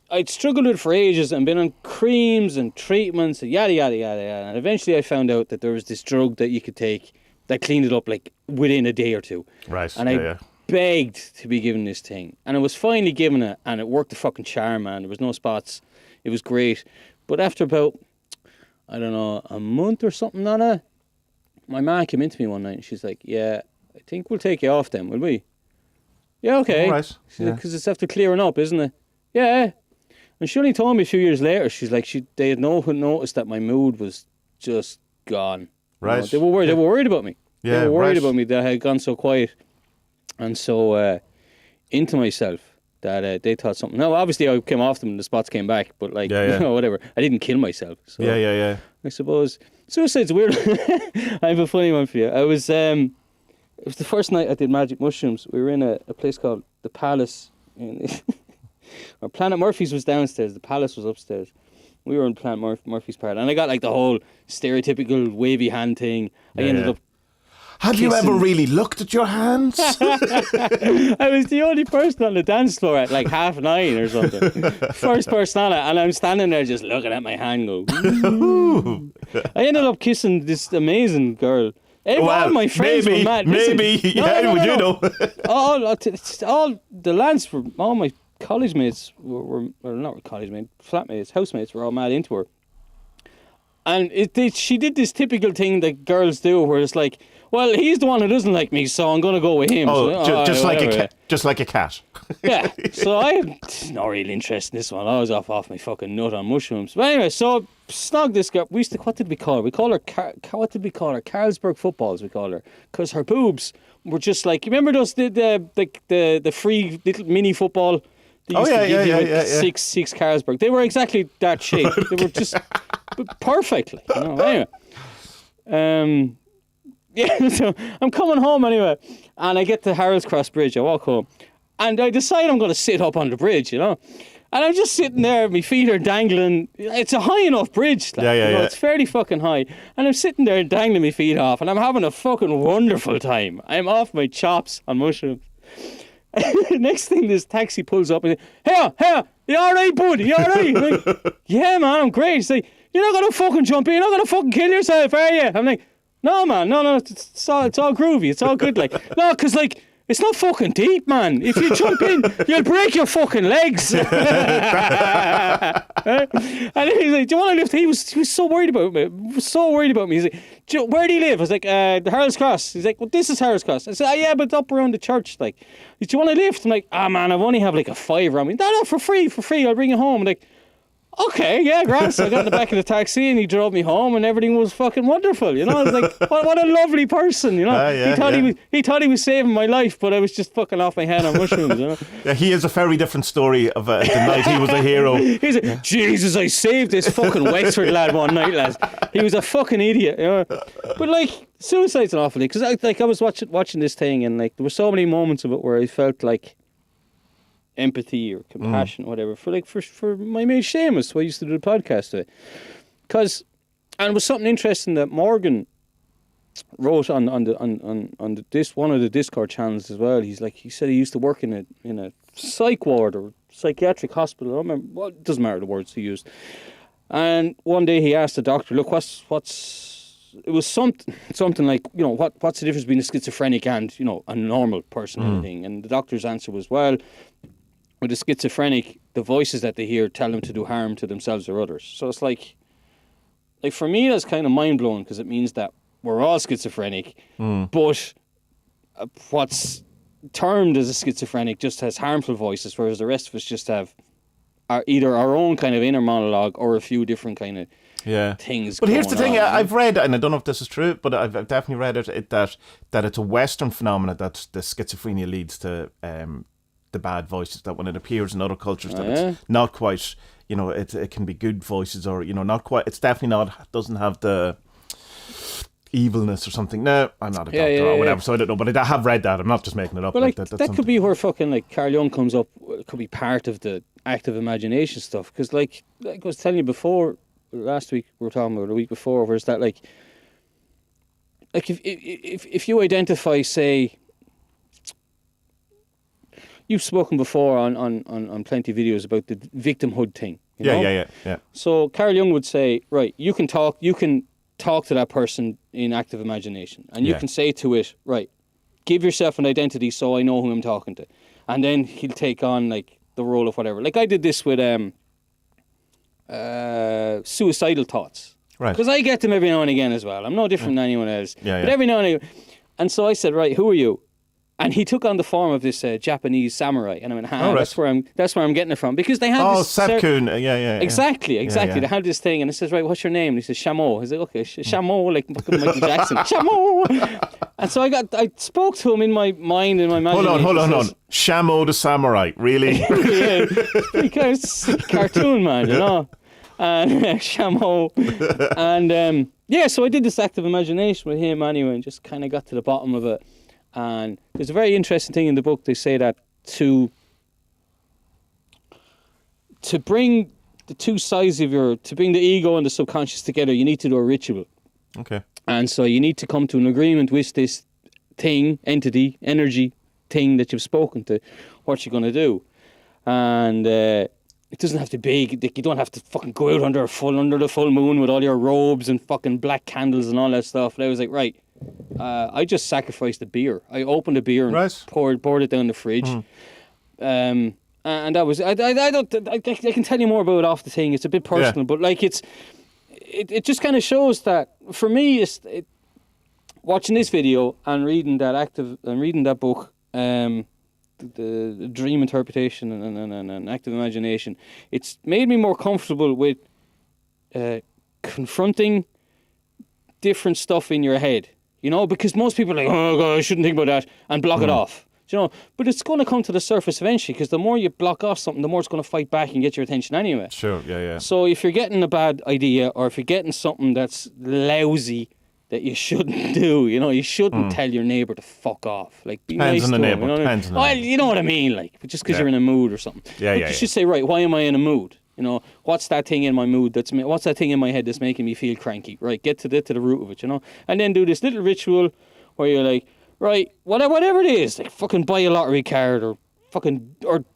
I'd struggled with it for ages and been on creams and treatments and yada, yada, yada, yada. And eventually I found out that there was this drug that you could take that cleaned it up like within a day or two. Right. And I begged to be given this thing. And I was finally given it, and it worked a fucking charm, man. There was no spots. It was great. But after about, I don't know, a month or something on it, my man came into me one night and she's like, yeah, I think we'll take you off then, will we? Yeah, okay. All right. Because it's after clearing up, isn't it? Yeah. And she only told me a few years later, she's like, they had noticed that my mood was just gone. Right. They were worried. They were worried about me. Yeah, they were worried about me that I had gone so quiet and so into myself that they thought something. Now, obviously, I came off them and the spots came back, but whatever. I didn't kill myself. So Yeah. I suppose suicide's weird. I have a funny one for you. It was the first night I did magic mushrooms. We were in a place called the Palace. Or Planet Murphy's was downstairs. The Palace was upstairs. We were in Planet Murphy's part, and I got like the whole stereotypical wavy hand thing. I ended up. Have you ever really looked at your hands? I was the only person on the dance floor at like 9:30 or something. First person on it, and I'm standing there just looking at my hand go. I ended up kissing this amazing girl. All my friends were mad. Maybe, no. All the lads were, all my college mates were not college mates, flatmates, housemates were all mad into her. And she did this typical thing that girls do where it's like, well, he's the one who doesn't like me, so I'm going to go with him. Just like a cat. Yeah, so I had no real interest in this one. I was off my fucking nut on mushrooms. But anyway, so snog this girl. What did we call her? We call her, what did we call her? Carlsberg footballs, we call her. Because her boobs were just like, you remember those, the free little mini football? They used to give you six Carlsberg. They were exactly that shape. They were just perfect. Like, Anyway. Yeah, so I'm coming home anyway, and I get to Harold's Cross Bridge. I walk home, and I decide I'm going to sit up on the bridge, and I'm just sitting there, my feet are dangling. It's a high enough bridge, like, it's fairly fucking high, and I'm sitting there dangling my feet off, and I'm having a fucking wonderful time. I'm off my chops on mushrooms. Next thing, this taxi pulls up and says, Hey, you alright, bud? You alright? I'm like, yeah, man, I'm great. He's like, you're not going to fucking jump in, you're not going to fucking kill yourself, are you? I'm like, no, man, no, it's all groovy, it's all good, like. No, because, like, it's not fucking deep, man. If you jump in, you'll break your fucking legs. And he's like, do you want to lift? He was so worried about me. He's like, where do you live? I was like, the Harold's Cross. He's like, well, this is Harold's Cross. I said, yeah, but it's up around the church. Like, do you want to lift? I'm like, man, I've only have like a $5 on me. No, for free. I'll bring you home. I'm like, okay, yeah, grass. I got in the back of the taxi and he drove me home and everything was fucking wonderful. I was like, what a lovely person, he thought he was saving my life, but I was just fucking off my head on mushrooms. Yeah, he has a very different story of the night he was a hero. He's like, Jesus, I saved this fucking Wexford lad one night, lads. He was a fucking idiot. But like, suicide's an awful thing, because I was watching this thing and like there were so many moments of it where I felt like empathy or compassion or whatever for my mate Seamus, who I used to do the podcast with. And it was something interesting that Morgan wrote on one of the Discord channels as well. He said he used to work in a psych ward or psychiatric hospital. I don't remember. Well, it doesn't matter the words he used. And one day he asked the doctor, look, what's was something like, what's the difference between a schizophrenic and, a normal person and everything? And the doctor's answer was, well, with a schizophrenic, the voices that they hear tell them to do harm to themselves or others. So it's like for me, that's kind of mind-blowing, because it means that we're all schizophrenic, but what's termed as a schizophrenic just has harmful voices, whereas the rest of us just have either our own kind of inner monologue or a few different kind of things. But here's the thing: on, I've read, and I don't know if this is true, but I've definitely read that it's a Western phenomenon that the schizophrenia leads to the bad voices. That when it appears in other cultures, that it's not quite, it can be good voices, or not quite. It's definitely not. Doesn't have the evilness or something. No, I'm not a doctor or whatever, so I don't know. But I have read that. I'm not just making it up. But that could be where fucking like Carl Jung comes up. It could be part of the active imagination stuff, because like I was telling you before, last week we were talking about, the week before, whereas that like if you identify, say, you've spoken before on plenty of videos about the victimhood thing. You know? Yeah. So Carl Jung would say, right, you can talk to that person in active imagination, and you can say to it, right, give yourself an identity so I know who I'm talking to, and then he'll take on like the role of whatever. Like I did this with suicidal thoughts, right? Because I get them every now and again as well. I'm no different than anyone else. But every now and again, and so I said, right, who are you? And he took on the form of this Japanese samurai, and I went, that's where I'm getting it from, because they had this. Sepkun, Exactly. They had this thing, and it says, right, what's your name? And he says, Shamo. He's like, okay, Shamo, like Michael Jackson, Shamo. And so I spoke to him in my mind, in my imagination. Hold on. Shamo the samurai, really? Because cartoon man, and Shamo, and so I did this active imagination with him anyway, and just kind of got to the bottom of it. And there's a very interesting thing in the book. They say that to bring the two sides of to bring the ego and the subconscious together, you need to do a ritual. Okay. And so you need to come to an agreement with this thing, entity, energy thing that you've spoken to, what you're going to do. And it doesn't have to be big. You don't have to fucking go out under the full moon with all your robes and fucking black candles and all that stuff. And I was like, right. I just sacrificed the beer. I opened the beer and poured it down the fridge. And that was I can tell you more about it off the thing. It's a bit personal, but like it just kind of shows that for me, watching this video and reading that book, the dream interpretation and active imagination, it's made me more comfortable with confronting different stuff in your head. Because most people are like, oh God, I shouldn't think about that, and block it off. But it's going to come to the surface eventually, because the more you block off something, the more it's going to fight back and get your attention anyway. Sure, yeah. So if you're getting a bad idea, or if you're getting something that's lousy that you shouldn't do, you shouldn't tell your neighbour to fuck off. Like, be Depends nice on to the him. neighbour. You know what I mean? Like, just because you're in a mood or something. You should say, right, why am I in a mood? What's that thing in my mood what's that thing in my head that's making me feel cranky? Right, get to the root of it, and then do this little ritual where you're like, right, whatever it is, like fucking buy a lottery card, or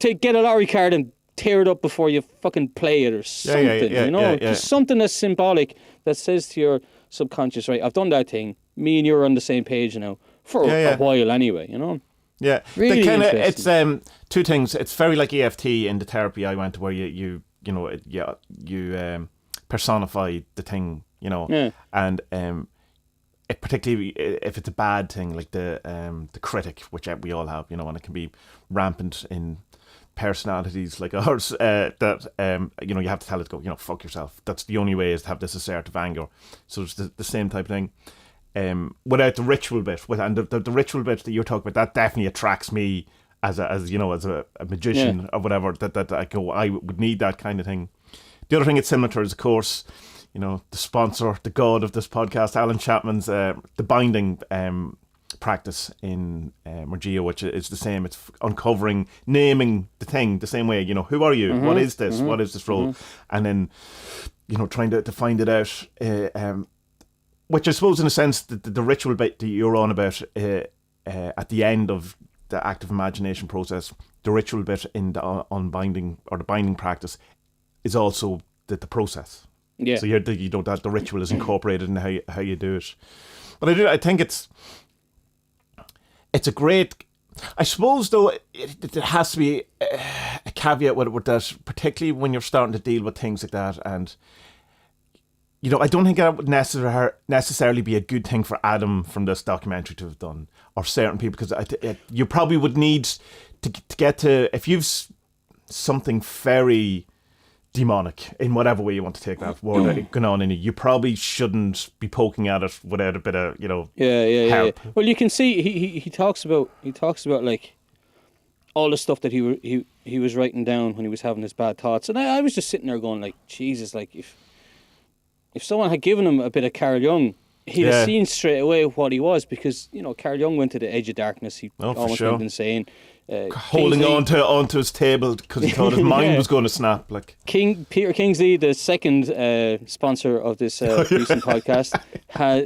get a lottery card and tear it up before you fucking play it, or something. Just something that's symbolic that says to your subconscious, right, I've done that thing. Me and you are on the same page now for a while anyway. Yeah, really it's two things. It's very like EFT in the therapy I went to, where you personify the thing, and it, particularly if it's a bad thing, like the critic, which we all have, and it can be rampant in personalities like ours, that you have to tell it to go, fuck yourself. That's the only way, is to have this assertive anger. So it's the same type of thing. Without the ritual bit, and the ritual bit that you're talking about, that definitely attracts me as a magician or whatever. That I would need that kind of thing. The other thing it's similar to is, of course, the sponsor, the god of this podcast, Alan Chapman's the binding practice in Mergia, which is the same. It's uncovering, naming the thing the same way. Who are you? What is this? What is this role? And then trying to find it out. Which I suppose, in a sense, the ritual bit that you're on about at the end of the active imagination process, the ritual bit in the unbinding or the binding practice, is also the process. Yeah. So you know that the ritual is incorporated in how you do it. But I think it's a great. I suppose though it has to be a caveat with that, particularly when you're starting to deal with things like that. And I don't think that would necessarily be a good thing for Adam from this documentary to have done, or certain people, because you probably would need to get to, if you've something very demonic in whatever way you want to take that word going on in you probably shouldn't be poking at it without a bit of help. Yeah. Well, you can see he talks about like all the stuff that he was writing down when he was having his bad thoughts, and I was just sitting there going like, Jesus, like if someone had given him a bit of Carl Jung, he'd have seen straight away what he was, because Carl Jung went to the edge of darkness. He almost went insane. Holding onto his table because he thought his mind was going to snap. Like Peter Kingsley, the second sponsor of this recent podcast,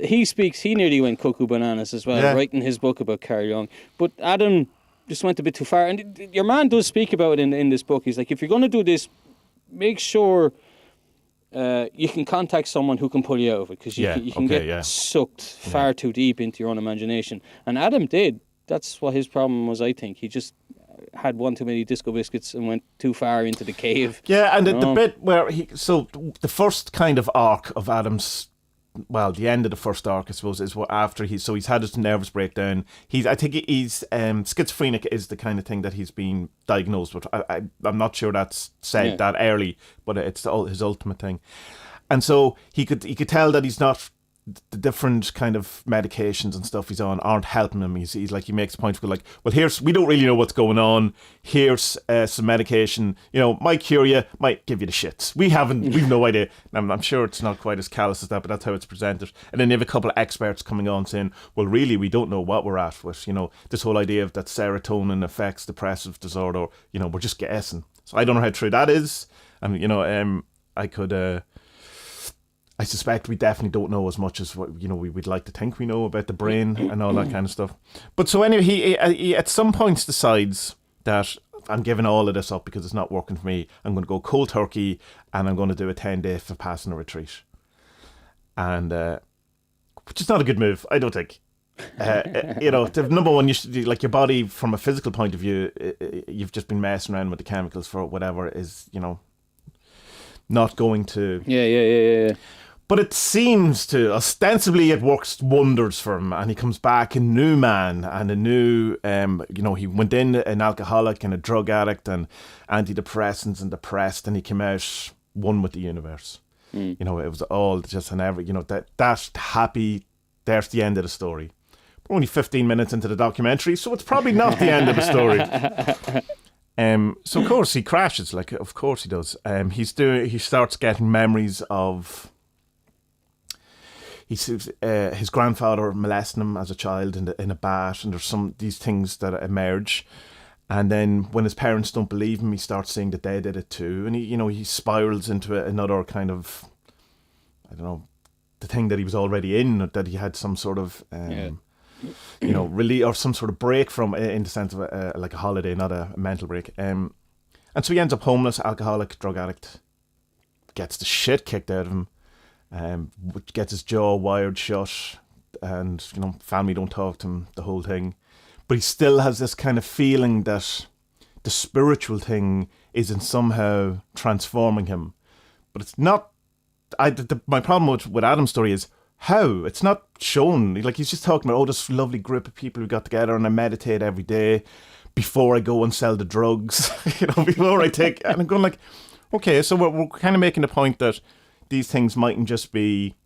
he nearly went cuckoo bananas as well, writing his book about Carl Jung. But Adam just went a bit too far, and your man does speak about it in this book. He's like, if you're going to do this, make sure you can contact someone who can pull you out of it, because you can get sucked far too deep into your own imagination. And Adam did. That's what his problem was, I think. He just had one too many disco biscuits and went too far into the cave. Yeah, and the bit where the first kind of arc of Adam's, well, the end of the first arc, I suppose, is what after he's had his nervous breakdown. I think he's schizophrenic is the kind of thing that he's been diagnosed with. I'm not sure that's said that early, but it's his ultimate thing. And so he could tell that he's not. The different kind of medications and stuff he's on aren't helping him. He's like, he makes a point of like, well, we don't really know what's going on. Here's some medication, might cure you, might give you the shits. We've no idea. I'm sure it's not quite as callous as that, but that's how it's presented. And then you have a couple of experts coming on saying, well, really, we don't know what we're at with, this whole idea of that serotonin affects depressive disorder. We're just guessing. So I don't know how true that is. And, I suspect we definitely don't know as much as what we'd like to think we know about the brain and all that kind of stuff. But so anyway, he at some points decides that I'm giving all of this up because it's not working for me. I'm going to go cold turkey and I'm going to do a 10-day Vipassana retreat. And which is not a good move, I don't think. The number one, you should do, like, your body from a physical point of view, you've just been messing around with the chemicals for whatever is not going to. Yeah. But it seems to, ostensibly, it works wonders for him, and he comes back a new man and a new, he went in an alcoholic and a drug addict and antidepressants and depressed, and he came out one with the universe. It was all just that happy. There's the end of the story. We're only 15 minutes into the documentary, so it's probably not the end of the story. So of course he crashes, like of course he does. He starts getting memories of his grandfather molesting him as a child in a bath, and there's these things that emerge. And then when his parents don't believe him, he starts saying that they did it too, and he spirals into another kind of, I don't know, the thing that he was already in, that he had some sort of really, or some sort of break from, in the sense of like a holiday, not a mental break. And so he ends up homeless, alcoholic, drug addict, gets the shit kicked out of him, gets his jaw wired shut, and family don't talk to him, the whole thing. But he still has this kind of feeling that the spiritual thing isn't somehow transforming him. But it's not. My problem with Adam's story is how it's not shown. Like, he's just talking about, this lovely group of people who got together and I meditate every day before I go and sell the drugs. Before I take, and I'm going like, okay, so we're kind of making the point that these things mightn't just be,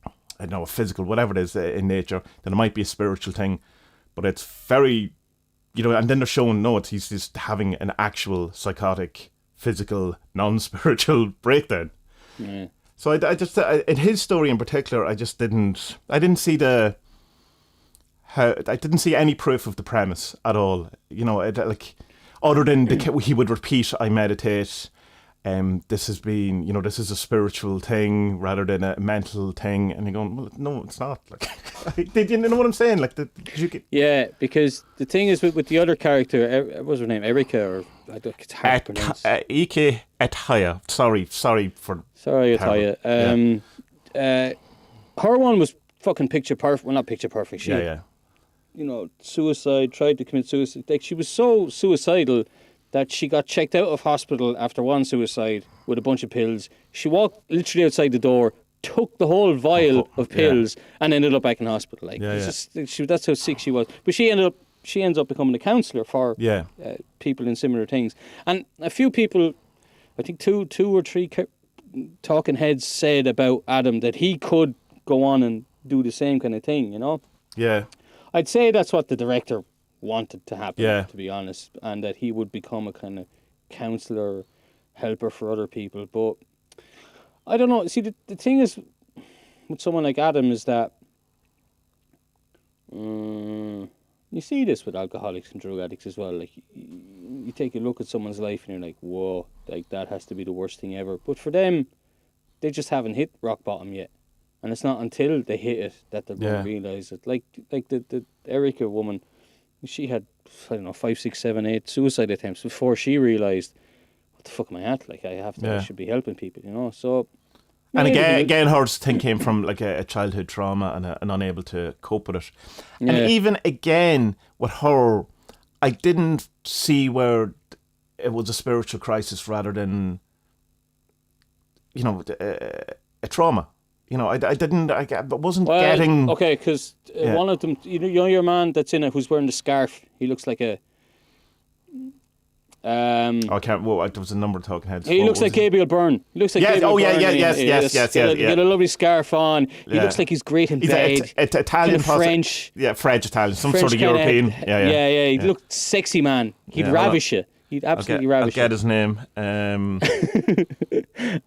I don't know, physical, whatever it is in nature, that it might be a spiritual thing, but it's very, and then they're showing, he's just having an actual psychotic, physical, non-spiritual breakdown. Yeah. So I just, in his story in particular, I didn't see I didn't see any proof of the premise at all. Other than he would repeat, I meditate. This has been, this is a spiritual thing rather than a mental thing. And you're going, well, no, it's not. Like, did you know what I'm saying? Yeah, because the thing is with the other character, what's her name, Erica, or I don't, it's hard to pronounce. Etaya. Sorry for... Sorry, Etaya. Her one was fucking picture perfect. Well, not picture perfect. She, you know, suicide, tried to commit suicide. Like, she was so suicidal that she got checked out of hospital after one suicide with a bunch of pills. She walked literally outside the door, took the whole vial of pills, and ended up back in hospital. Like, that's how sick she was. But she ends up becoming a counsellor for people in similar things. And a few people, I think two or three talking heads said about Adam that he could go on and do the same kind of thing, you know? Yeah. I'd say that's what the director wanted to happen, to be honest, and that he would become a kind of counsellor, helper for other people. But I don't know. See, the thing is with someone like Adam is that you see this with alcoholics and drug addicts as well. Like, you take a look at someone's life and you're like, whoa, like that has to be the worst thing ever. But for them, they just haven't hit rock bottom yet. And it's not until they hit it that they're going to realise it. Like the Erica woman, she had, I don't know, 5, 6, 7, 8 suicide attempts before she realised, what the fuck am I at? Like, I should be helping people, you know? So... And again, her thing came from like a childhood trauma and unable to cope with it. Yeah. And even again, with her, I didn't see where it was a spiritual crisis rather than, you know, a trauma. You know, I wasn't getting... Okay, because one of them, you know your man that's in it who's wearing the scarf, he looks like a... I can't... Well, there was a number of talking heads. He looks like Gabriel Byrne. He looks like Gabriel Byrne. Yes. He got a lovely scarf on. He looks like he's great in bed. Italian, French. Yeah, French, Italian, some sort of European. He looked sexy, man. He'd ravish you. He'd absolutely ravish you. I'll get his name.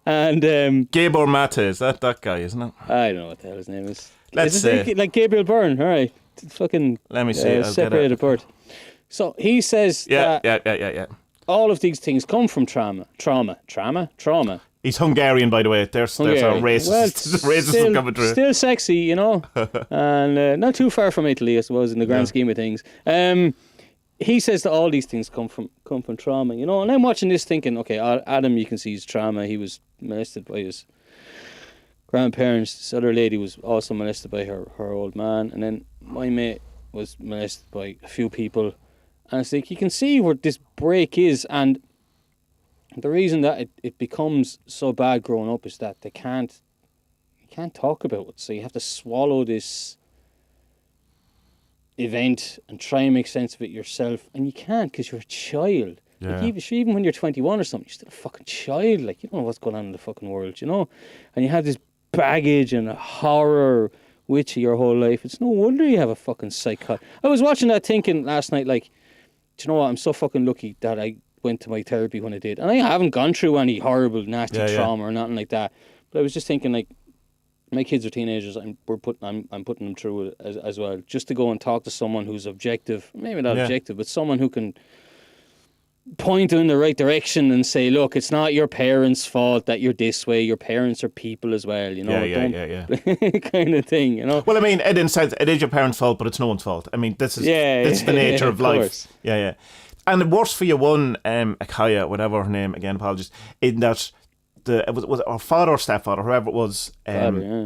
And Gabor Mate, is that guy, isn't it? I don't know what the hell his name is. Let's say like Gabriel Byrne. All right, fucking. Let me see. Separate apart. So he says that all of these things come from trauma. He's Hungarian, by the way. There's our racism coming through. Still sexy, you know, and not too far from Italy, I suppose, in the grand scheme of things. He says that all these things come from trauma, you know. And I'm watching this thinking, okay, Adam, you can see his trauma. He was molested by his grandparents. This other lady was also molested by her old man. And then my mate was molested by a few people. And it's like, you can see where this break is. And the reason that it becomes so bad growing up is that you can't talk about it. So you have to swallow this event and try and make sense of it yourself, and you can't because you're a child. Like, even when you're 21 or something, you're still a fucking child. Like, you don't know what's going on in the fucking world, you know. And you have this baggage and horror with you your whole life. It's no wonder you have a fucking psychotic. I was watching that thinking last night, like, do you know what? I'm so fucking lucky that I went to my therapy when I did, and I haven't gone through any horrible, nasty trauma or nothing like that. But I was just thinking, like, my kids are teenagers, and I'm putting them through it as well, just to go and talk to someone who's objective, maybe not objective, but someone who can point them in the right direction and say, look, it's not your parents' fault that you're this way. Your parents are people as well, you know. Kind of thing, you know. Well, I mean, in a sense, it is your parents' fault, but it's no one's fault. I mean, this is the nature of life. Course. Yeah. And worse for you, one, Akaya, whatever her name, again, apologies, in that it was our father or stepfather, whoever it was,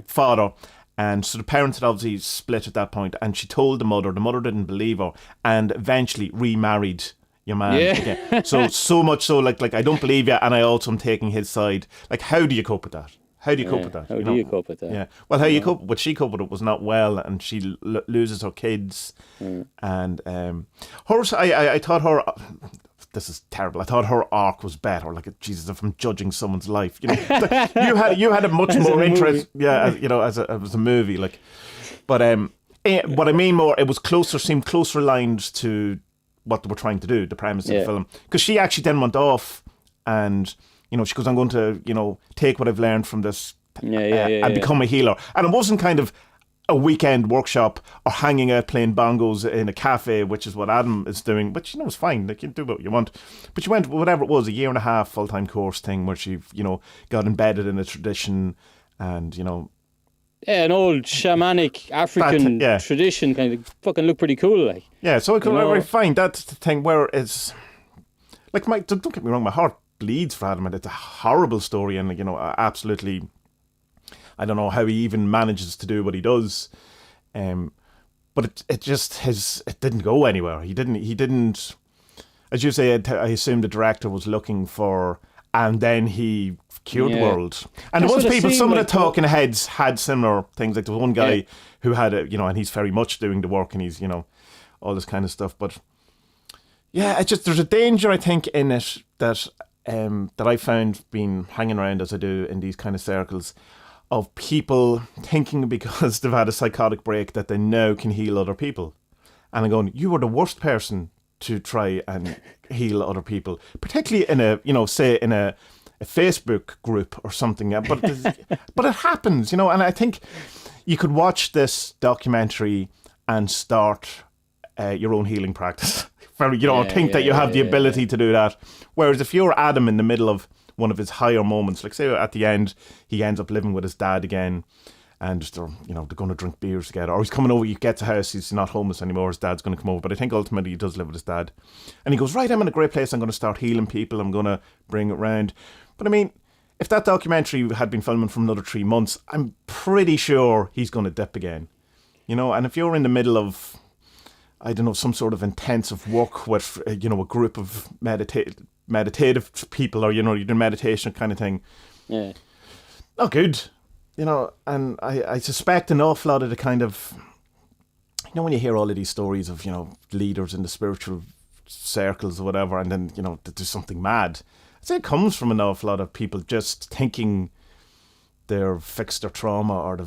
father. And so the parents had obviously split at that point, and she told the mother didn't believe her, and eventually remarried your man again. So much so, like I don't believe you, and I also am taking his side. Like, how do you cope with that? How do you cope with that? How do you cope with that? Yeah. Well, what she coped with it was not well, and she loses her kids. And hers, I thought her... This is terrible. I thought her arc was better. Like, Jesus, if I'm judging someone's life, you know, you had a much more interest, as a movie. Like, but what I mean more, it was seemed closer aligned to what they were trying to do, the premise of the film, because she actually then went off, and she goes, I'm going to take what I've learned from this and become a healer. And it wasn't kind of a weekend workshop or hanging out playing bongos in a cafe, which is what Adam is doing, which is fine. Like, you do what you want, but you went whatever it was, a 1.5 full-time course thing where she got embedded in a tradition, and an old shamanic African tradition kind of fucking looked pretty cool, like. Yeah, so I find that's the thing where it's like, don't get me wrong, my heart bleeds for Adam, and it's a horrible story, and absolutely, I don't know how he even manages to do what he does. But it didn't go anywhere. He didn't. As you say, I assume the director was looking for, and then he cured World. And there was people. Some of the talking heads had similar things. Like there was one guy who had and he's very much doing the work, and he's all this kind of stuff. But yeah, it's just there's a danger, I think, in it that I found being hanging around as I do in these kind of circles, of people thinking because they've had a psychotic break that they now can heal other people. And I'm going, you were the worst person to try and heal other people, particularly in a Facebook group or something. But it happens, and I think you could watch this documentary and start your own healing practice. Think that you have the ability to do that. Whereas if you're Adam in the middle of one of his higher moments, like say at the end, he ends up living with his dad again, and they're going to drink beers together, or he's coming over, he gets a house, he's not homeless anymore, his dad's going to come over, but I think ultimately he does live with his dad, and he goes, right, I'm in a great place, I'm going to start healing people, I'm going to bring it round. But I mean, if that documentary had been filming for another 3 months, I'm pretty sure he's going to dip again, and if you're in the middle of, I don't know, some sort of intensive work with, a group of meditative people, or, you're doing meditation kind of thing. Yeah. Not good. And I suspect an awful lot of the kind of, when you hear all of these stories of, leaders in the spiritual circles or whatever, and then, that there's something mad. I'd say it comes from an awful lot of people just thinking they've fixed their trauma, or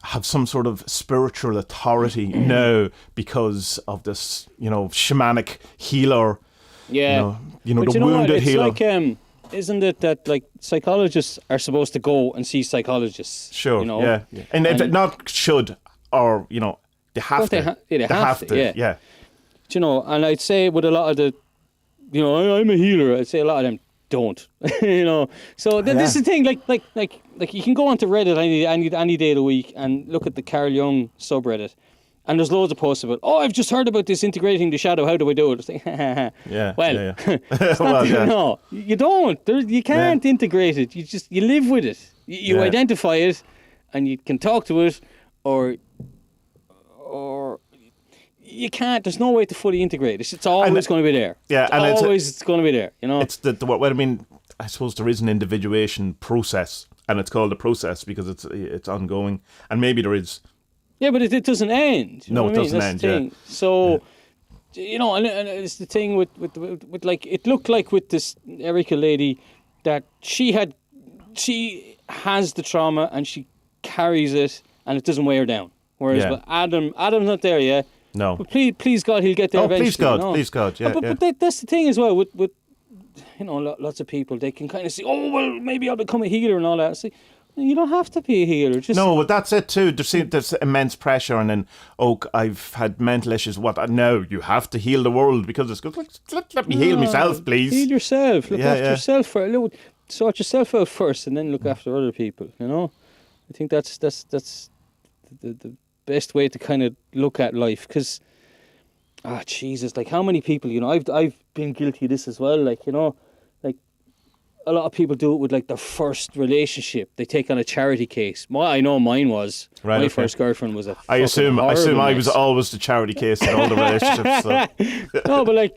have some sort of spiritual authority now because of this, shamanic healer. Yeah. The wounded healer. It's like, isn't it that like psychologists are supposed to go and see psychologists? Sure. Yeah. And they not should, or they have to. They have to. Yeah. And I'd say with a lot of the, I'm a healer. I'd say a lot of them don't. So this is the thing. Like you can go onto Reddit any day of the week and look at the Carl Jung subreddit. And there's loads of posts about, I've just heard about this integrating the shadow. How do I do it? It's like, yeah. Well, yeah. It's not, no, you don't. You can't integrate it. You live with it. You identify it, and you can talk to it, or you can't. There's no way to fully integrate it. It's always going to be there. Yeah, it's going to be there. It's what I mean. I suppose there is an individuation process, and it's called a process because it's ongoing, and maybe there is. Yeah, but it doesn't end. No, it doesn't end. Yeah. So, and it's the thing with like, it looked like with this Erica lady that she has the trauma and she carries it and it doesn't weigh her down. Whereas with Adam's not there yet. No. But please God, he'll get there eventually. Please God. Yeah. But that's the thing as well with lots of people, they can kind of say, well, maybe I'll become a healer and all that. See, you don't have to be a healer. No, but that's it too. There's immense pressure, and then, I've had mental issues. What? No, you have to heal the world because it's good. Let me heal myself, please. Heal yourself. Look after yourself first. Sort yourself out first, and then look after other people. I think that's the best way to kind of look at life. Because, Jesus, like how many people? I've been guilty of this as well. Like a lot of people do it with like their first relationship. They take on a charity case. I know mine was. Right, my first girlfriend was a I assume I was always the charity case in all the relationships. So. No, but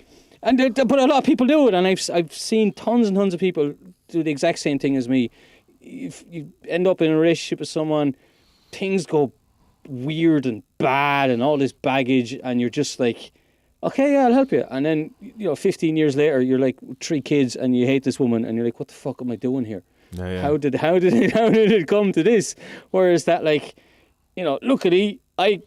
but a lot of people do it, and I've seen tons and tons of people do the exact same thing as me. If you end up in a relationship with someone, things go weird and bad and all this baggage, and you're just like, okay, yeah, I'll help you. And then, 15 years later, you're like 3 kids and you hate this woman and you're like, what the fuck am I doing here? Yeah. How did it come to this? Whereas that, like, luckily, I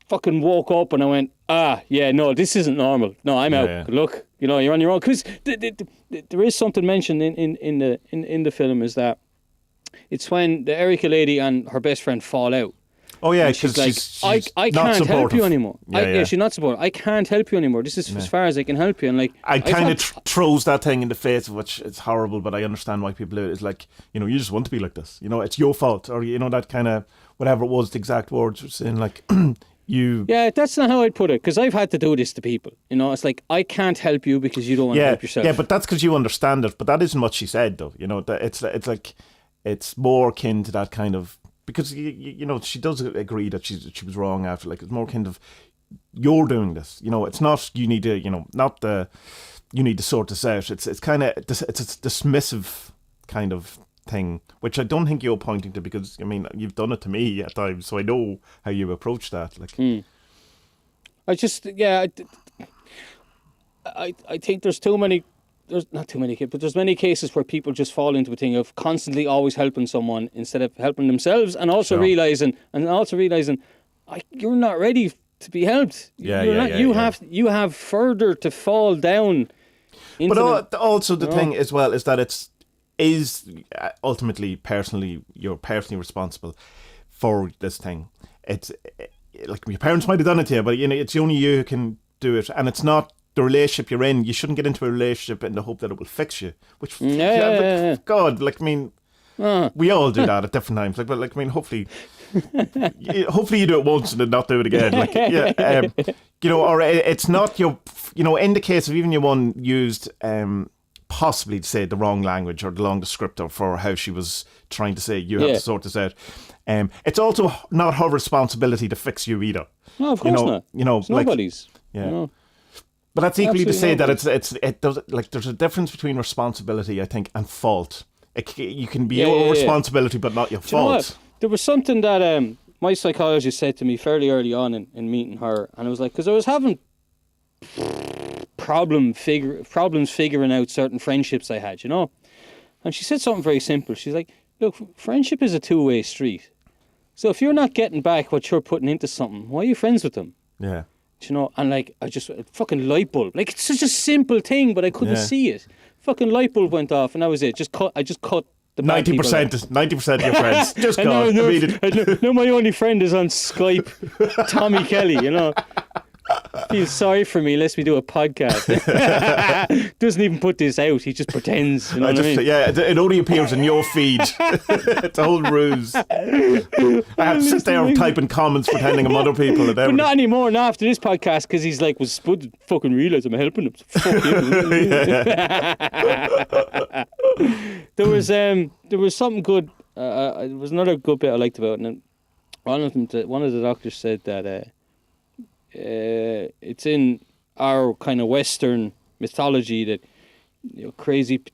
fucking woke up and I went, no, this isn't normal. No, I'm out. Yeah. Look, you're on your own. Because there is something mentioned in the film, is that it's when the Erica lady and her best friend fall out. Oh yeah, because she's I not can't supportive. help you anymore. Yeah. She's not supportive. I can't help you anymore. This is as far as I can help you. And like, I kind of throws that thing in the face, which it's horrible, but I understand why people do it. It's like, you just want to be like this. It's your fault, or that kind of whatever it was, the exact words were saying, like, Yeah, that's not how I'd put it, because I've had to do this to people. You know, it's like, I can't help you because you don't want to help yourself. Yeah, but that's because you understand it. But that isn't what she said, though. You know, that it's like, it's more akin to that kind of, because you know, she does agree that she was wrong after. Like, it's more kind of, you're doing this. You know, it's not you need to, you know, not the you need to sort this out. It's kind of it's a dismissive kind of thing, which I don't think you're pointing to, because I mean, you've done it to me at times, so I know how you approach that. Like, I just I think there's not too many, but there's many cases where people just fall into a thing of constantly always helping someone instead of helping themselves, and also realizing you're not ready to be helped. You have further to fall down. But also the thing as well is that is ultimately you're personally responsible for this thing. It's like your parents might have done it to you, but you know, it's only you who can do it, and it's not the relationship you're in. You shouldn't get into a relationship in the hope that it will fix you. Which God, like, I mean, we all do that at different times. Like, but like, I mean, hopefully you do it once and then not do it again. Like, you know, or it's not your, you know, in the case of even your one used possibly to say the wrong language or the wrong descriptor for how she was trying to say you have to sort this out. It's also not her responsibility to fix you either. No, of course not. You know, it's nobody's. Yeah. You know. But that's equally to say that it does, like, there's a difference between responsibility, I think, and fault. You can be your responsibility, but not your fault. You know what? There was something that my psychologist said to me fairly early on in meeting her, and it was like, because I was having problems figuring out certain friendships I had, you know. And she said something very simple. She's like, look, friendship is a two-way street. So if you're not getting back what you're putting into something, why are you friends with them? Yeah. You know, and like, I just, fucking light bulb. Like, it's such a simple thing, but I couldn't see it. Fucking light bulb went off, and that was it. I just cut the 90% of your friends. Just gone. No, my only friend is on Skype, Tommie Kelly, you know. Feels sorry for me unless we do a podcast. Doesn't even put this out. He just pretends. You know what I mean? Yeah, it only appears in your feed. It's a whole ruse. I have to sit there and type in comments pretending I'm other people. But not anymore. Not after this podcast, because he's like, was Spud fucking realise I'm helping him? Fuck you. There was something good. There was another good bit I liked about it. And one of the doctors said that. It's in our kind of Western mythology that, you know,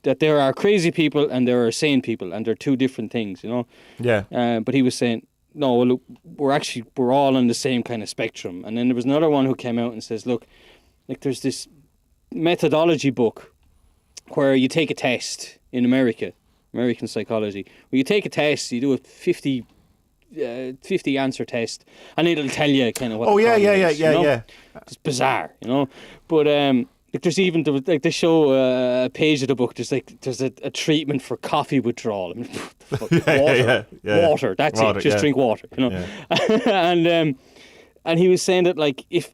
that there are crazy people and there are sane people, and they're two different things, you know. Yeah. But he was saying, no, well, look, we're all on the same kind of spectrum. And then there was another one who came out and says, look, like, there's this methodology book where you take a test in American psychology, where you take a test, you do a 50 answer test, and it'll tell you kind of what. Yeah. It's bizarre, you know. But like, there's even like, they show a page of the book. There's a treatment for coffee withdrawal. I mean, water. That's it. Just drink water, you know. Yeah. and he was saying that, like, if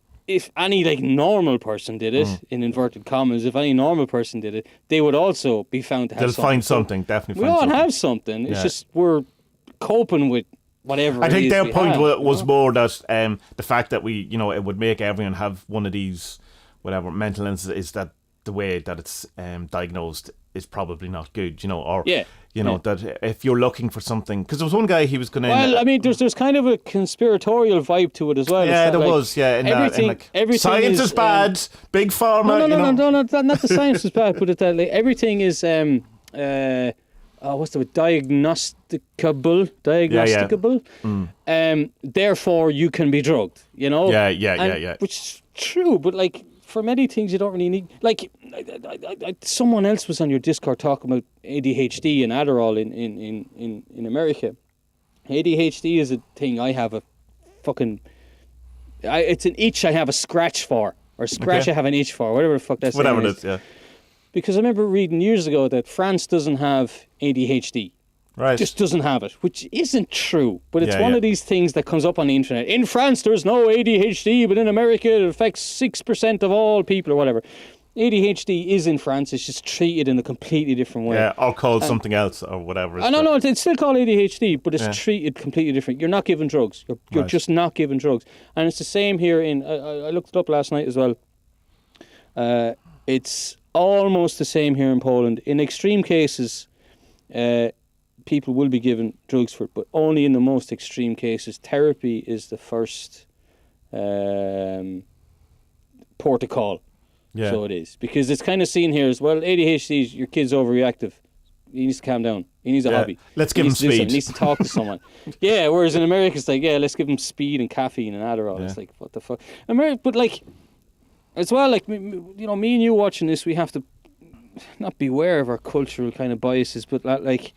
any, like, normal person did it, in inverted commas, if any normal person did it, they would also be found to have. They'll find something. Definitely. We all have something. It's just we're coping with whatever. I think their point was more that the fact that we, you know, it would make everyone have one of these, whatever, mental illnesses, is that the way that it's diagnosed is probably not good, you know, or you know, that if you're looking for something, because there was one guy, he was going to. Well, I mean, there's kind of a conspiratorial vibe to it as well. Yeah, there was. Yeah, everything science is bad. Big pharma. No, not the science is bad. Put it that way. Everything is what's the word? Diagnosticable. Therefore, you can be drugged. You know. Yeah. Which is true, but like, for many things, you don't really need. Like, someone else was on your Discord talking about ADHD and Adderall in America. ADHD is a thing I have it's an itch I have a scratch for, or scratch I have an itch for, whatever the fuck that's. Whatever it is, yeah. Because I remember reading years ago that France doesn't have ADHD. Right. Just doesn't have it, which isn't true. But it's one of these things that comes up on the internet. In France, there's no ADHD, but in America, it affects 6% of all people, or whatever. ADHD is in France. It's just treated in a completely different way. Yeah, or called something else or whatever. No, it's still called ADHD, but it's treated completely different. You're not given drugs. You're just not given drugs. And it's the same here in... I looked it up last night as well. It's almost the same here in Poland. In extreme cases, people will be given drugs for it, but only in the most extreme cases. Therapy is the first port of call. Yeah. So it is. Because it's kind of seen here as well. ADHD, your kid's overreactive. He needs to calm down. He needs a hobby. Let's give him speed. He needs to talk to someone. Yeah, whereas in America, it's like, let's give him speed and caffeine and Adderall. It's like, what the fuck? But like, as well, like, me and you watching this, we have to not beware of our cultural kind of biases, but like,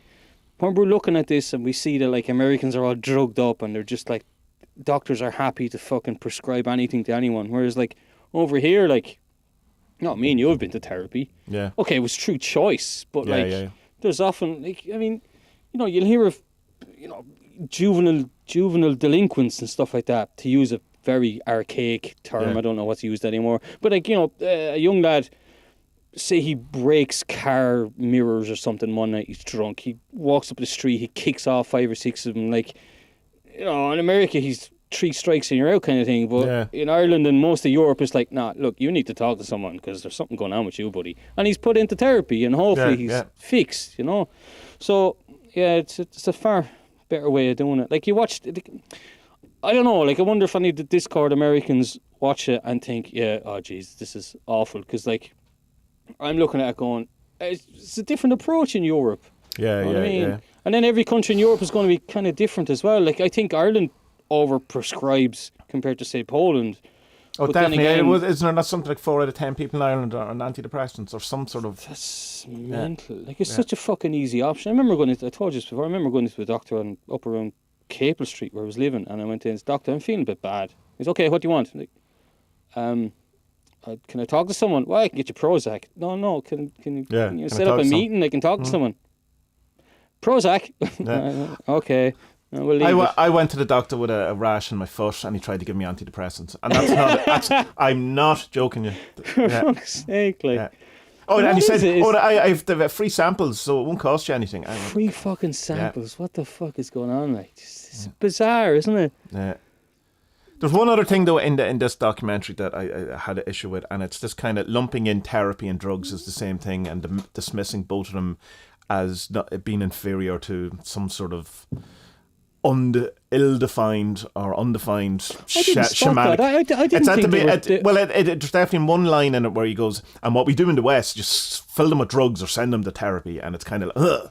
when we're looking at this and we see that like Americans are all drugged up and they're just like, doctors are happy to fucking prescribe anything to anyone. Whereas like, over here, like, no, me and you have been to therapy. Yeah. Okay, it was through choice, but there's often, like, I mean, you'll hear of, juvenile delinquents and stuff like that, to use a very archaic term. I don't know what's used anymore. But like, a young lad, say he breaks car mirrors or something one night, he's drunk, he walks up the street, he kicks off 5 or 6 of them, like, in America he's 3 strikes and you're out kind of thing, but in Ireland and most of Europe it's like, nah, look, you need to talk to someone because there's something going on with you, buddy, and he's put into therapy and hopefully he's fixed, so it's a far better way of doing it. Like, you watch, I don't know, like, I wonder if any of the Discord Americans watch it and think, oh jeez, this is awful, because like, I'm looking at it going, it's a different approach in Europe. And then every country in Europe is going to be kind of different as well. Like, I think Ireland over prescribes compared to, say, Poland. Oh, but definitely. Isn't there not something like 4 out of 10 people in Ireland are on antidepressants or some sort of... That's mental. Like, it's such a fucking easy option. I remember I told you this before, I remember going to a doctor up around Capel Street where I was living, and I went in, doctor, I'm feeling a bit bad. He's, okay, what do you want? Like, can I talk to someone? Well, I can get you Prozac. No, can you set up a meeting? I can talk to someone. Prozac? Okay. I went to the doctor with a rash in my foot and he tried to give me antidepressants. And I'm not joking you. For fuck's sake, like. Yeah. Oh, and he said, I have the free samples, so it won't cost you anything. Free fucking samples? What the fuck is going on? Like, it's bizarre, isn't it? Yeah. There's one other thing, though, in this documentary that I had an issue with, and it's this kind of lumping in therapy and drugs as the same thing and dismissing both of them as not being inferior to some sort of ill-defined or undefined shamanic. I didn't think there's definitely one line in it where he goes, and what we do in the West, just fill them with drugs or send them to therapy, and it's kind of like, ugh.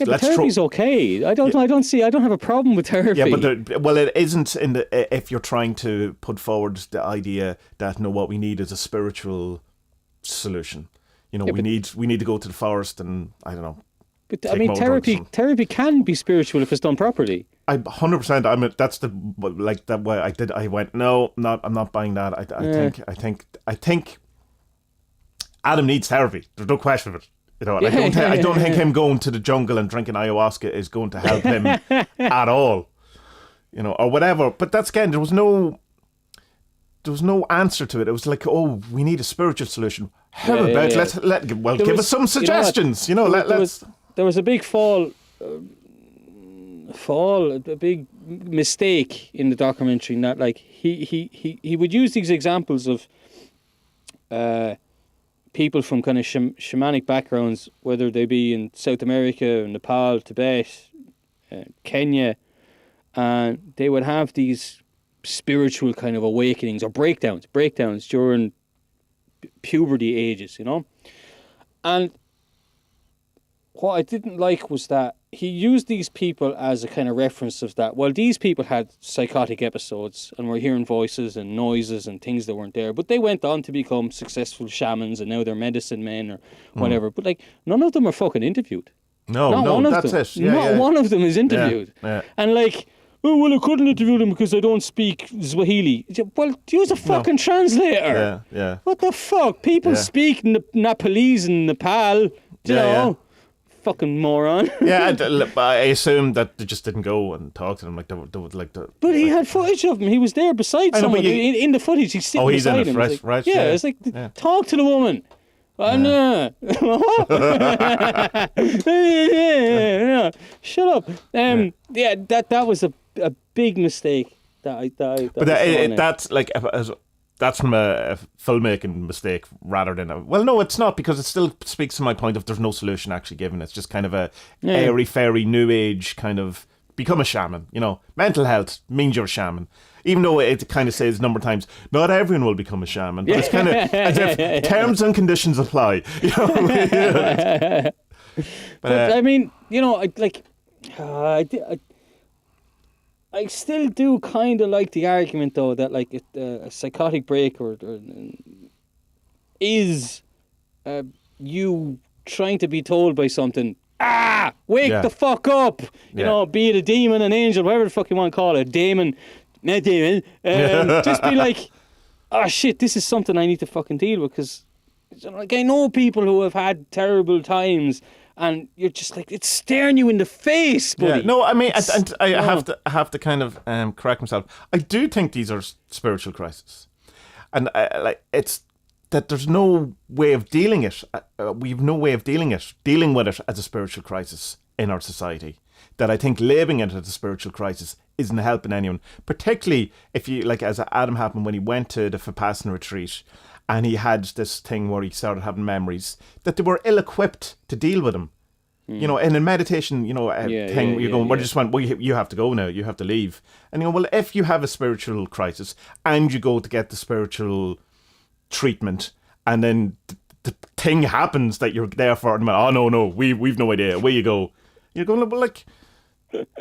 Yeah, but therapy's okay. I don't have a problem with therapy. Yeah, but it isn't if you're trying to put forward the idea that what we need is a spiritual solution. We need to go to the forest and I don't know. But I mean, therapy can be spiritual if it's done properly. 100%. That's the like that way I did. I went, no, I'm not buying that. I think Adam needs therapy. There's no question of it. I don't think him going to the jungle and drinking ayahuasca is going to help him at all. Or whatever. But that's again, there was no answer to it. It was like, oh, we need a spiritual solution. How about give us some suggestions. There was a big a big mistake in the documentary in that, like, he would use these examples of people from kind of shamanic backgrounds, whether they be in South America, Nepal, Tibet, Kenya, and they would have these spiritual kind of awakenings or breakdowns during puberty ages, and what I didn't like was that he used these people as a kind of reference of that. Well, these people had psychotic episodes and were hearing voices and noises and things that weren't there, but they went on to become successful shamans and now they're medicine men or whatever. But like, none of them are fucking interviewed. No, that's it. Not one of them is interviewed. Yeah. And like, oh, well, I couldn't interview them because I don't speak Swahili. Well, use a fucking translator. Yeah. What the fuck? People speak Nepalese in Nepal, you know. fucking moron. Yeah, I assume that they just didn't go and talk to them like they would like to. But he had footage of him. He was there beside someone. In the footage, he's sitting beside him. Right. Yeah, it's like, talk to the woman. No. Shut up. Yeah, that was a big mistake. That's like that's from a filmmaking mistake rather than no, it's not, because it still speaks to my point of there's no solution actually given. It's just kind of a airy fairy new age kind of become a shaman. Mental health means you're a shaman. Even though it kind of says a number of times, not everyone will become a shaman, but it's kind of as if terms and conditions apply. But I mean, I still do kind of like the argument though that like a psychotic break or is you trying to be told by something. Wake the fuck up! Be it a demon, an angel, whatever the fuck you want to call it, demon. Just be like, oh shit, this is something I need to fucking deal with, because I know people who have had terrible times and you're just like, it's staring you in the face, buddy. Yeah. No, I mean, I have to kind of correct myself. I do think these are spiritual crises, and it's that there's no way of dealing it. We've no way of dealing with it as a spiritual crisis in our society. That I think labeling it as a spiritual crisis isn't helping anyone, particularly if you, like, as Adam happened when he went to the Vipassana retreat and he had this thing where he started having memories, that they were ill-equipped to deal with them. In a meditation, thing, you're going, well, just went, well, you have to go now, you have to leave. And well, if you have a spiritual crisis and you go to get the spiritual treatment and then the thing happens that you're there for, and no, we've no idea, where you go. You're going, well, like,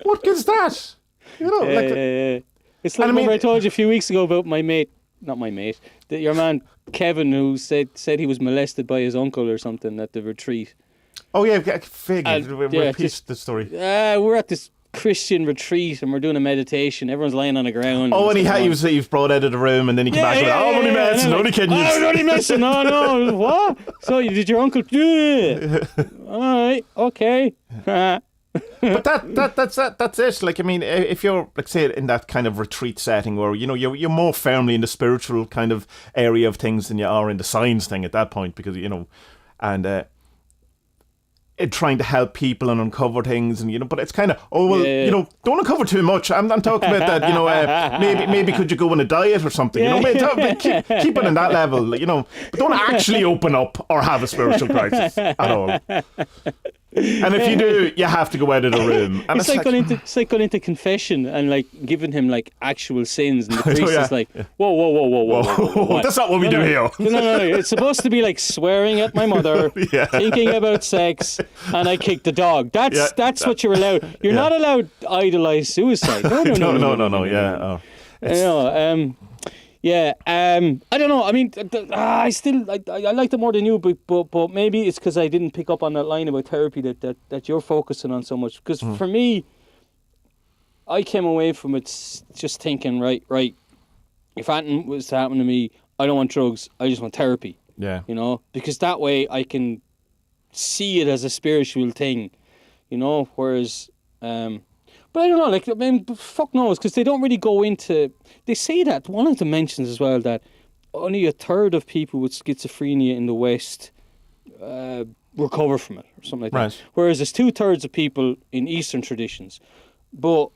what good is that? It's like I told you a few weeks ago about your man Kevin, who said he was molested by his uncle or something at the retreat. Oh yeah, repeat the story. We're at this Christian retreat and we're doing a meditation. Everyone's lying on the ground. Oh, and he was brought out of the room, and then he came back with, I'm only messing, only kidding you. I'm only messing. No, what? So did your uncle? Yeah. All right, okay. But that's it. Like, I mean, if you're, like, say, in that kind of retreat setting where you're more firmly in the spiritual kind of area of things than you are in the science thing at that point, because and trying to help people and uncover things, and but it's kind of don't uncover too much. I'm talking about that. Maybe could you go on a diet or something? Keep it in that level. But don't actually open up or have a spiritual crisis at all. And if you do, you have to go out of the room. And it's like going into confession and like giving him like actual sins, and the priest is like, whoa. That's not what we do here. No. It's supposed to be like swearing at my mother, thinking about sex, and I kicked the dog. That's what you're allowed. You're not allowed to idolize suicide. No. Yeah. I don't know. I mean, I liked it more than you, but maybe it's because I didn't pick up on that line about therapy that you're focusing on so much. Because for me, I came away from it just thinking, right, if anything was to happen to me, I don't want drugs. I just want therapy. Yeah. Because that way I can see it as a spiritual thing. Whereas. But I don't know, like, I mean, fuck knows, because they don't really go into... They say that, one of them mentions as well, that only a third of people with schizophrenia in the West recover from it, or something like that. Whereas there's 2/3 of people in Eastern traditions. But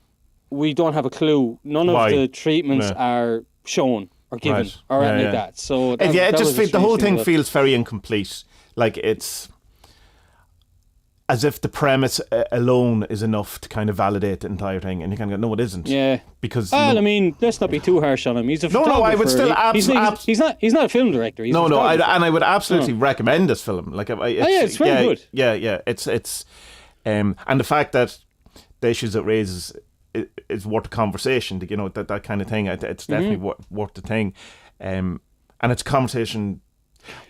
we don't have a clue. None of the treatments are shown or given or anything like that. So the whole thing feels very incomplete. Like, it's... as if the premise alone is enough to kind of validate the entire thing, and you kind of go, no, it isn't. Yeah. Because I mean, let's not be too harsh on him. He's a photographer. No, I would still he's not a film director. He's I would absolutely recommend this film. Like, it's very good. Yeah. It's and the fact that the issues it raises is worth a conversation. That kind of thing. It's definitely worth the thing, and it's a conversation.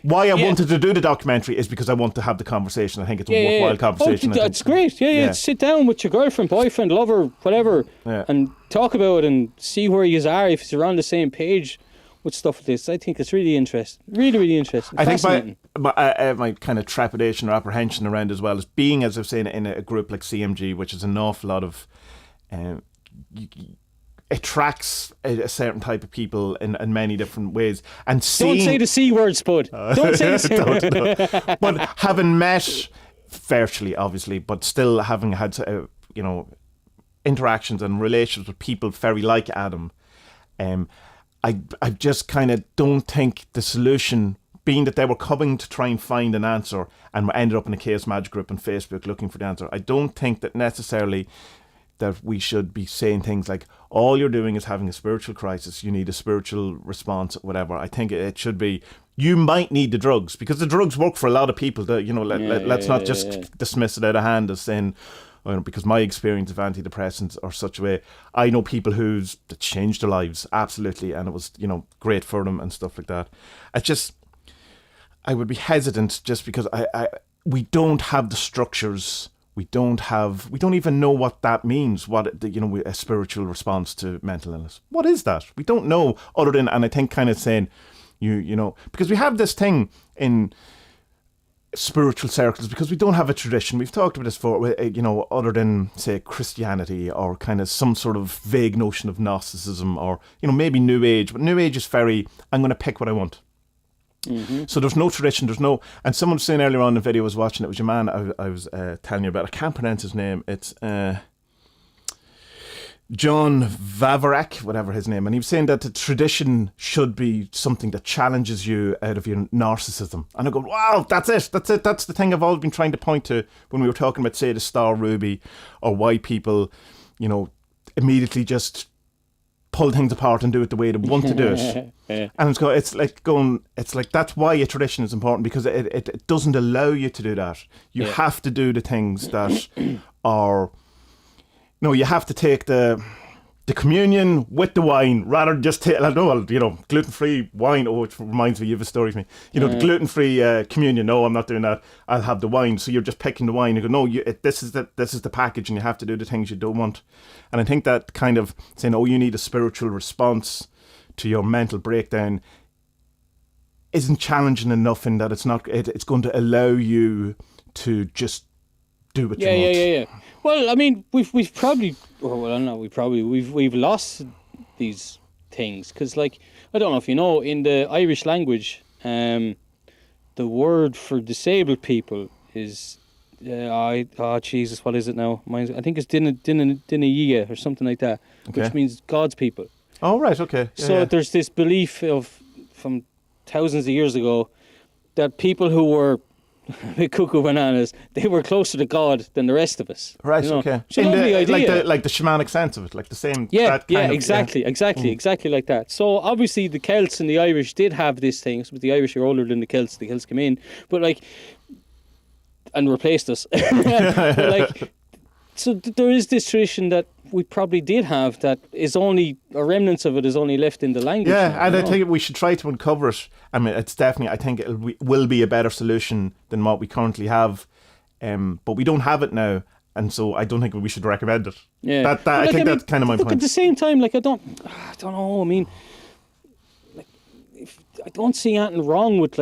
Why I wanted to do the documentary is because I want to have the conversation. I think it's a worthwhile conversation. It's great. Yeah. Sit down with your girlfriend, boyfriend, lover, whatever, and talk about it and see where you are. If you're on the same page with stuff like this. I think it's really interesting. Really, really interesting. I think my kind of trepidation or apprehension around as well is being, as I've said, in a group like CMG, which is an awful lot of... attracts a certain type of people in many different ways. And seeing... Don't say the C word, Spud. Don't say the C word. But having met virtually, obviously, but still having had, interactions and relations with people very like Adam, I just kind of don't think the solution, being that they were coming to try and find an answer and ended up in a Chaos Magic group on Facebook looking for the answer, I don't think that necessarily that we should be saying things like, all you're doing is having a spiritual crisis, you need a spiritual response, whatever. I think it should be, you might need the drugs, because the drugs work for a lot of people. Let's not just dismiss it out of hand as saying, because my experience of antidepressants are such a way. I know people that changed their lives, absolutely, and it was, great for them and stuff like that. I would be hesitant just because we don't have the structures. We don't even know what that means, a spiritual response to mental illness. What is that? We don't know, other than, and I think kind of saying, because we have this thing in spiritual circles, because we don't have a tradition. We've talked about this before, other than, say, Christianity or kind of some sort of vague notion of Gnosticism or, maybe New Age. But New Age is very, I'm going to pick what I want. Mm-hmm. So there's no tradition, and someone was saying earlier on in the video I was watching, it was your man I was telling you about, I can't pronounce his name, it's John Vavarak, whatever his name, and he was saying that the tradition should be something that challenges you out of your narcissism. And I go, wow, that's the thing I've always been trying to point to when we were talking about, say, the Star Ruby, or why people, immediately just pull things apart and do it the way they want to do it. Yeah. And it's like that's why a tradition is important, because it doesn't allow you to do that. You have to do the things that are, you have to take the communion with the wine, rather than just take, gluten-free wine. Oh, it reminds me, you have a story for me. The gluten-free communion. No, I'm not doing that. I'll have the wine. So you're just picking the wine. You go, no, this is the package, and you have to do the things you don't want. And I think that kind of saying, oh, you need a spiritual response to your mental breakdown isn't challenging enough in that it's going to allow you to just do what you want. Yeah. Well, I mean, we've lost these things, because, like, I don't know if you know, in the Irish language, the word for disabled people is, Jesus, what is it now? I think it's Dinna or something like that, which means God's people. Oh, right, okay. Yeah, there's this belief from thousands of years ago that people who were big cuckoo bananas, they were closer to God than the rest of us. Right, okay. It's a lovely idea. Like the shamanic sense of it, like the same... Exactly like that. So obviously the Celts and the Irish did have this thing, but the Irish are older than the Celts came in, and replaced us. So there is this tradition that we probably did have that is only, or remnants of it is only left in the language. Yeah, now, and I think we should try to uncover it. I mean, it's definitely, I think it will be a better solution than what we currently have. But we don't have it now, and so I don't think we should recommend it. Yeah. That's kind of my point. At the same time, I don't know, I mean, I don't see anything wrong with,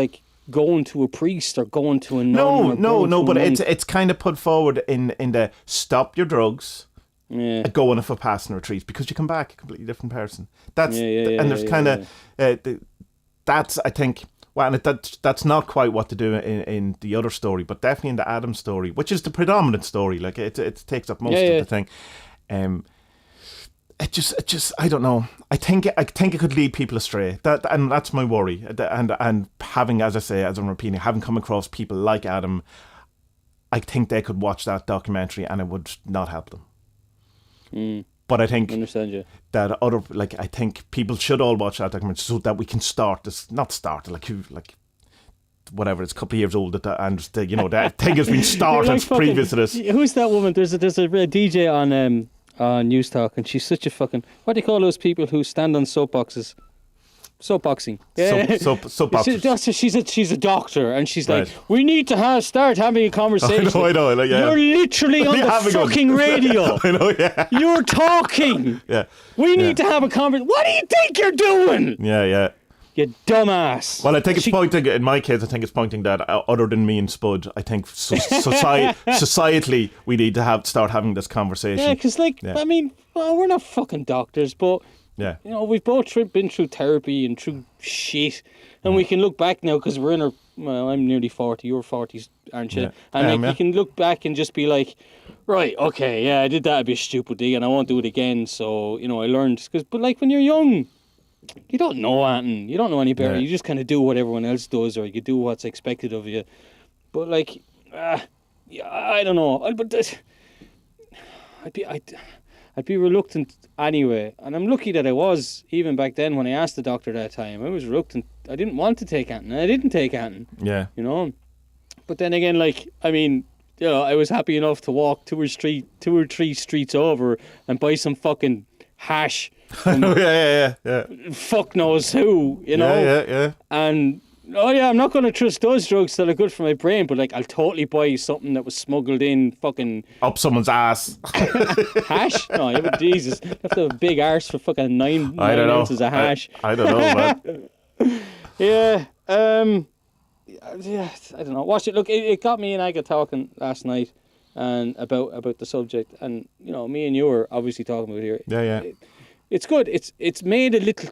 going to a priest or going to a nun. No, but it's kind of put forward in the stop your drugs, go on a Vipassana retreat, because you come back a completely different person. That's I think, well, and that's not quite what to do in the other story, but definitely in the Adam story, which is the predominant story. Like it takes up most of the thing. It just I don't know. I think it could lead people astray. And that's my worry. And having, as I say, as I'm repeating, having come across people like Adam, I think they could watch that documentary and it would not help them. But I think that I think people should all watch that documentary so that we can whatever, it's a couple of years old, that thing has been started previous to this. Who's that woman? There's a DJ on News Talk, and she's such a fucking, what do you call those people who stand on soapboxes? Soapboxing. Yeah. Soapboxers. She's a doctor, and she's like, we need to start having a conversation. I know. You're literally on the fucking radio. I know, yeah. You're talking. Yeah. We need to have a conversation. What do you think you're doing? Yeah. You dumbass. Well, I think it's pointing, in my case, I think it's pointing that other than me and Spud, I think societally we need to start having this conversation. Yeah, because I mean, well, we're not fucking doctors, but yeah, you know, we've both been through therapy and through shit, and we can look back now because we're in our. Well, I'm nearly 40. You're 40s, aren't you? Yeah. And you can look back and just be like, right, okay, yeah, I did that a bit stupidly, and I won't do it again. So you know, I learned but like when you're young. You don't know anything. You don't know any better. Yeah. You just kind of do what everyone else does, or you do what's expected of you. But like, yeah, I don't know. I'd be reluctant anyway, and I'm lucky that I was even back then when I asked the doctor that time. I was reluctant. I didn't want to take anything, and I didn't take anything. Yeah, you know. But then again, like, I mean, you know, I was happy enough to walk 2 or 3 streets over and buy some fucking hash. yeah. Fuck knows who, you know. Yeah. And I'm not going to trust those drugs that are good for my brain, but like I'll totally buy something that was smuggled in fucking up someone's ass. Hash? No, yeah, but Jesus, you have to have a big arse for fucking 9 ounces of hash. I don't know, man. Yeah, I don't know. Watch it. Look, it got me and Aga talking last night, and about the subject, and you know, me and you were obviously talking about it here. Yeah. It's good. It's made a little.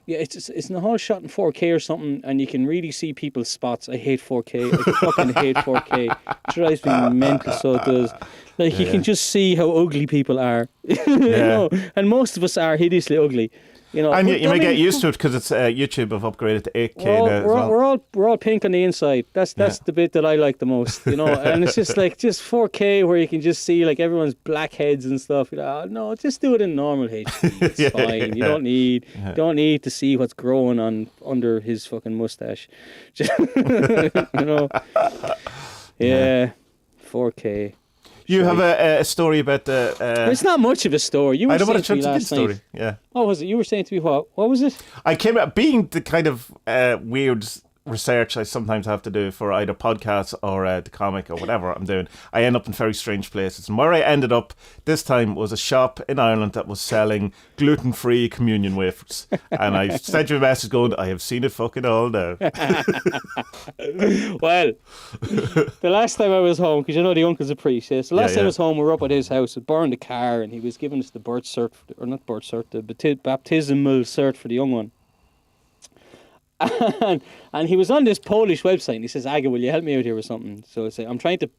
Yeah, it's in the whole shot in 4K or something, and you can really see people's spots. I hate 4K. I fucking hate 4K. It drives me mental. So it does. Like you can just see how ugly people are. You know? And most of us are hideously ugly. You know, and you may get used to it because it's YouTube have upgraded to 8K now as well. We're all pink on the inside. That's the bit that I like the most, you know. And it's just like 4K where you can just see like everyone's blackheads and stuff. You're like, oh, no, just do it in normal HD. It's fine. You don't need to see what's growing under his fucking mustache. You know. Yeah. 4K. You have a story about the... it's not much of a story. You were saying to me last night. Yeah. What was it? You were saying to me what? What was it? I came out being the kind of weird research I sometimes have to do for either podcasts or the comic or whatever I'm doing. I end up in very strange places. And where I ended up this time was a shop in Ireland that was selling gluten-free communion wafers. And I sent you a message going, I have seen it fucking all now. Well, the last time I was home, because you know the uncle's a priest, yeah? So last time I was home, we were up at his house, we burned the car, and he was giving us the birth cert, or not birth cert, the baptismal cert for the young one. And he was on this Polish website, and he says, Aga, will you help me out here with something? So I say, I'm trying to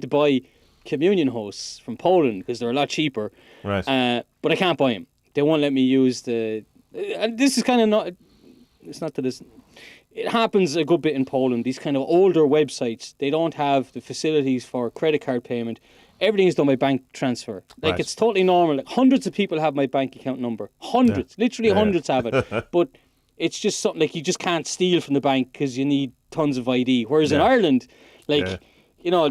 buy communion hosts from Poland because they're a lot cheaper. Right. But I can't buy them. They won't let me use the... And this is kind of not... It's not that it's... It happens a good bit in Poland. These kind of older websites, they don't have the facilities for credit card payment. Everything is done by bank transfer. Like, it's totally normal. Like, hundreds of people have my bank account number. Hundreds. Literally hundreds have it. But... It's just something like you just can't steal from the bank because you need tons of ID. Whereas in Ireland, like, you know,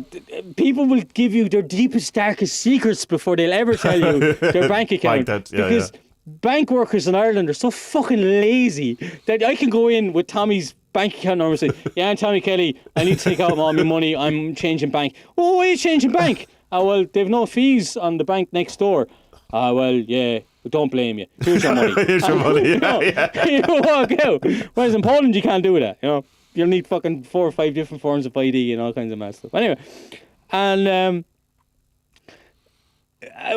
people will give you their deepest, darkest secrets before they'll ever tell you their bank account. Like that, because bank workers in Ireland are so fucking lazy that I can go in with Tommie's bank account number and say, yeah, I'm Tommie Kelly. I need to take out all my money. I'm changing bank. Oh, why are you changing bank? Well, they've no fees on the bank next door. Well, yeah. Don't blame you. Here's your money. Here's your money. You walk out. Whereas in Poland, you can't do that. You know, you'll need fucking 4 or 5 different forms of ID and all kinds of mad stuff. Anyway, and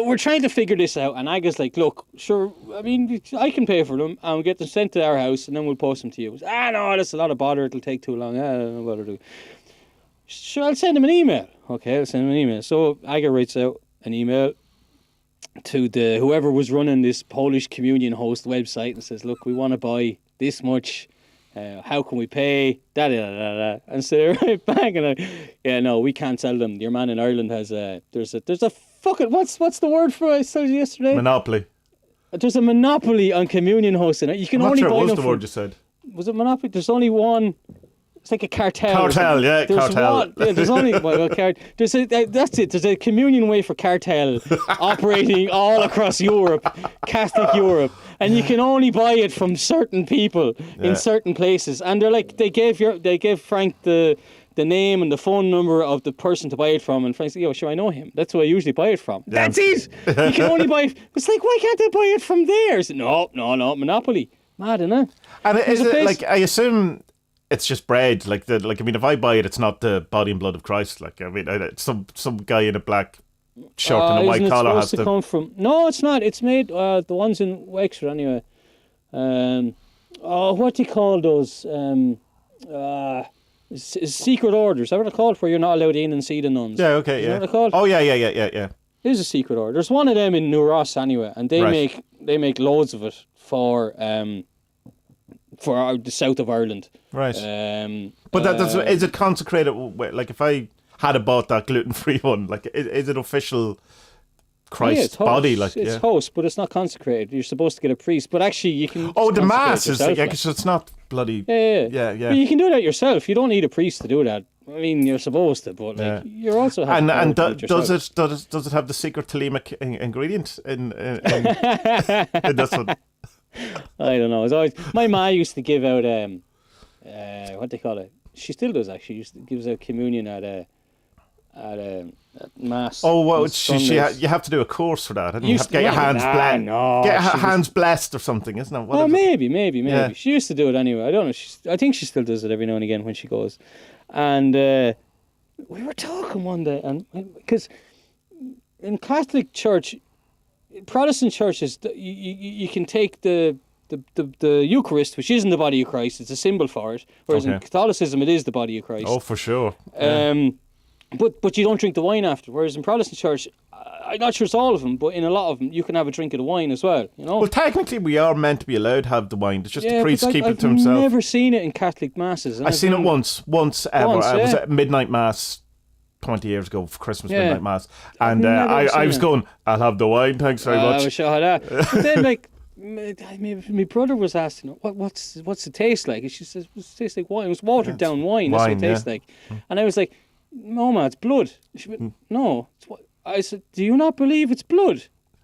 we're trying to figure this out. And Aga's like, look, sure. I mean, I can pay for them, and we'll get them sent to our house, and then we'll post them to you. No, that's a lot of bother. It'll take too long. I don't know what to do. Sure, I'll send him an email. Okay, I'll send him an email. So Aga writes out an email to the whoever was running this Polish communion host website and says, look, we want to buy this much. How can we pay? And so they write back and no, we can't sell them. Your man in Ireland has there's a fucking what's the word for it I said yesterday? Monopoly. There's a monopoly on communion hosting. You can only buy them. What was the word you said? Was it monopoly? There's only one. It's like a cartel. Cartel, yeah, there's cartel. There's only that's it. There's a communion wafer cartel operating all across Europe, Catholic Europe, and you can only buy it from certain people in certain places. And they're like, they gave Frank the name and the phone number of the person to buy it from, and Frank said, "Yo, sure, I know him. That's who I usually buy it from." Yeah. That's it. You can only buy it. It's like, why can't they buy it from there? I said, no, monopoly. Mad, innit? And There's is a it place- like, I assume it's just bread? Like I mean, if I buy it, it's not the body and blood of Christ. Like, I mean, some guy in a black shirt and a white isn't it collar supposed has to come from? No, it's not. It's made. The ones in Wexford anyway. What do you call those? Secret orders. Is that what they're called? Where you're not allowed in and see the nuns. Yeah, okay, Is yeah. that what they're called? Oh, yeah. There's a secret order. There's one of them in New Ross anyway, and Right. they make loads of it for the south of Ireland. Right. But is it consecrated? Like, if I had bought that gluten-free one, like, is it official Christ's it's host. body? Like, it's host, but it's not consecrated. You're supposed to get a priest, but actually you can. Oh, the consecrate mass is yourself, because it's not bloody. Yeah. But you can do that yourself. You don't need a priest to do that. I mean, you're supposed to, but like you're also having And to do it yourself. does it have the secret telemic ingredient in this one? I don't know. It's always, my ma used to give out what they call it. She still does actually. Used to gives out communion at mass. Oh well, on Sundays. you have to do a course for that, and you Used have to get your to- hands blessed. no, get she was- hands blessed or something, isn't it? What Oh, is it? maybe. Yeah. She used to do it anyway. I don't know. I think she still does it every now and again when she goes. And we were talking one day, and because in Catholic Church, Protestant churches, you can take the Eucharist, which isn't the body of Christ, it's a symbol for it. Whereas in Okay. Catholicism, it is the body of Christ. Oh, for sure. But you don't drink the wine after. Whereas in Protestant church, I'm not sure it's all of them, but in a lot of them, you can have a drink of the wine as well. You know. Well, technically, we are meant to be allowed to have the wine. It's just the priest but keep I've it to himself. I've never seen it in Catholic masses. I've seen it once ever. Once, I was yeah. at midnight mass 20 years ago for Christmas Yeah. midnight mass, and never I seen was it. going, I'll have the wine, thanks very I much. was sure of that. But then, like, my brother was asking, what's it taste like? And she says, it tastes like wine. It was watered down wine. That's what it wine, tastes like. And I was like, no, man, it's blood. She went, no. It's what? I said, do you not believe it's blood?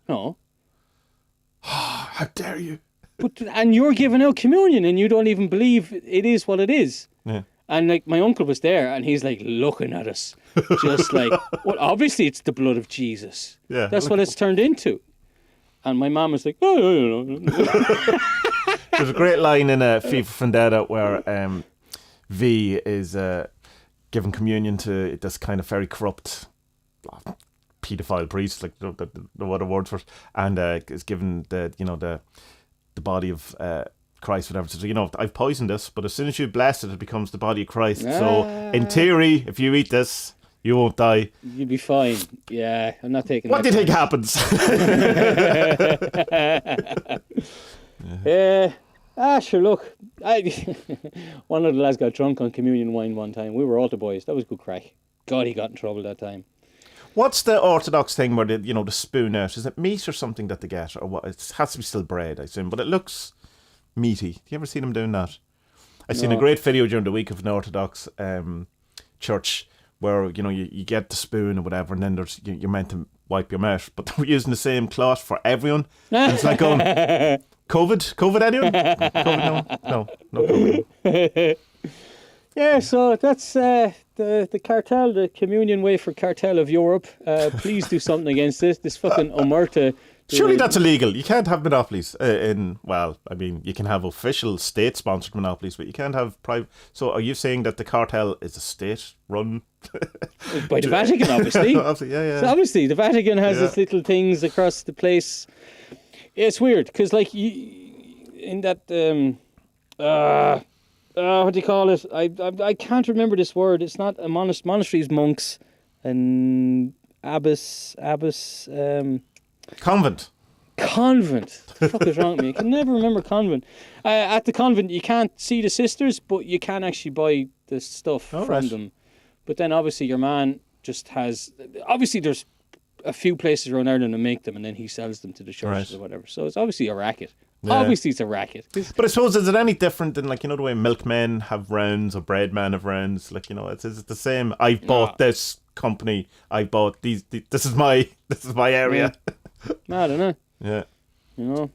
No. How dare you? And you're giving out communion and you don't even believe it is what it is. Yeah. And like my uncle was there and he's like looking at us, just like, well, obviously it's the blood of Jesus. Yeah. That's what it's turned into. And my mum was like, oh, I don't know. There's a great line in FIFA Vendetta where V is giving communion to this kind of very corrupt paedophile priest, like the what a word for it, and is given the body of Christ, whatever. So I've poisoned this, but as soon as you bless it, it becomes the body of Christ. So in theory, if you eat this, you won't die. You'll be fine. Yeah, I'm not taking What do that. you think happens? Yeah. Sure, look. One of the lads got drunk on communion wine one time. We were altar boys. That was good crack. God, he got in trouble that time. What's the orthodox thing where the spoon out? Is it meat or something that they get, or what? It has to be still bread, I assume, but it looks meaty. Do you ever see them doing that? I seen a great video during the week of an Orthodox church where you get the spoon or whatever, and then you're meant to wipe your mouth, but they were using the same cloth for everyone. And it's like going, COVID anyone? COVID, no COVID. Yeah, so that's the cartel, the communion wafer cartel of Europe. Please do something against this. This fucking omerta. Surely that's illegal. You can't have monopolies you can have official state-sponsored monopolies, but you can't have private. So are you saying that the cartel is a state-run? By the Vatican, obviously. Obviously, yeah. So obviously, the Vatican has its little things across the place. It's weird, because like in that... what do you call it? I can't remember this word. It's not a monasteries, monks, and abbess. Convent. Convent. The fuck is wrong with me? I can never remember convent. At the convent, you can't see the sisters, but you can actually buy the stuff from them. But then obviously your man just has... Obviously there's a few places around Ireland that make them, and then he sells them to the churches or whatever. So it's obviously a racket. Yeah. Obviously it's a racket. But I suppose, is it any different than the way milkmen have rounds or breadmen have rounds? Is it the same? I've bought this company. I bought these. This is my area. Mad, innit? Yeah.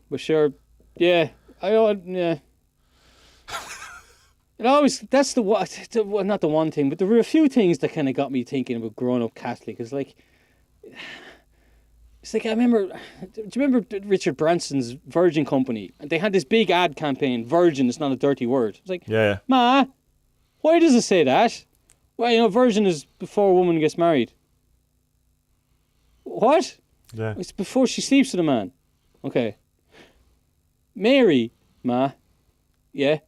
But sure. Yeah. Yeah. It always, that's not the one thing, but there were a few things that kind of got me thinking about growing up Catholic. It's like, It's like, I remember, do you remember Richard Branson's Virgin Company? And they had this big ad campaign, Virgin is not a dirty word. It's like, Yeah. Ma, why does it say that? Well, virgin is before a woman gets married. What? Yeah. It's before she sleeps with a man. Okay. Mary, Ma, yeah.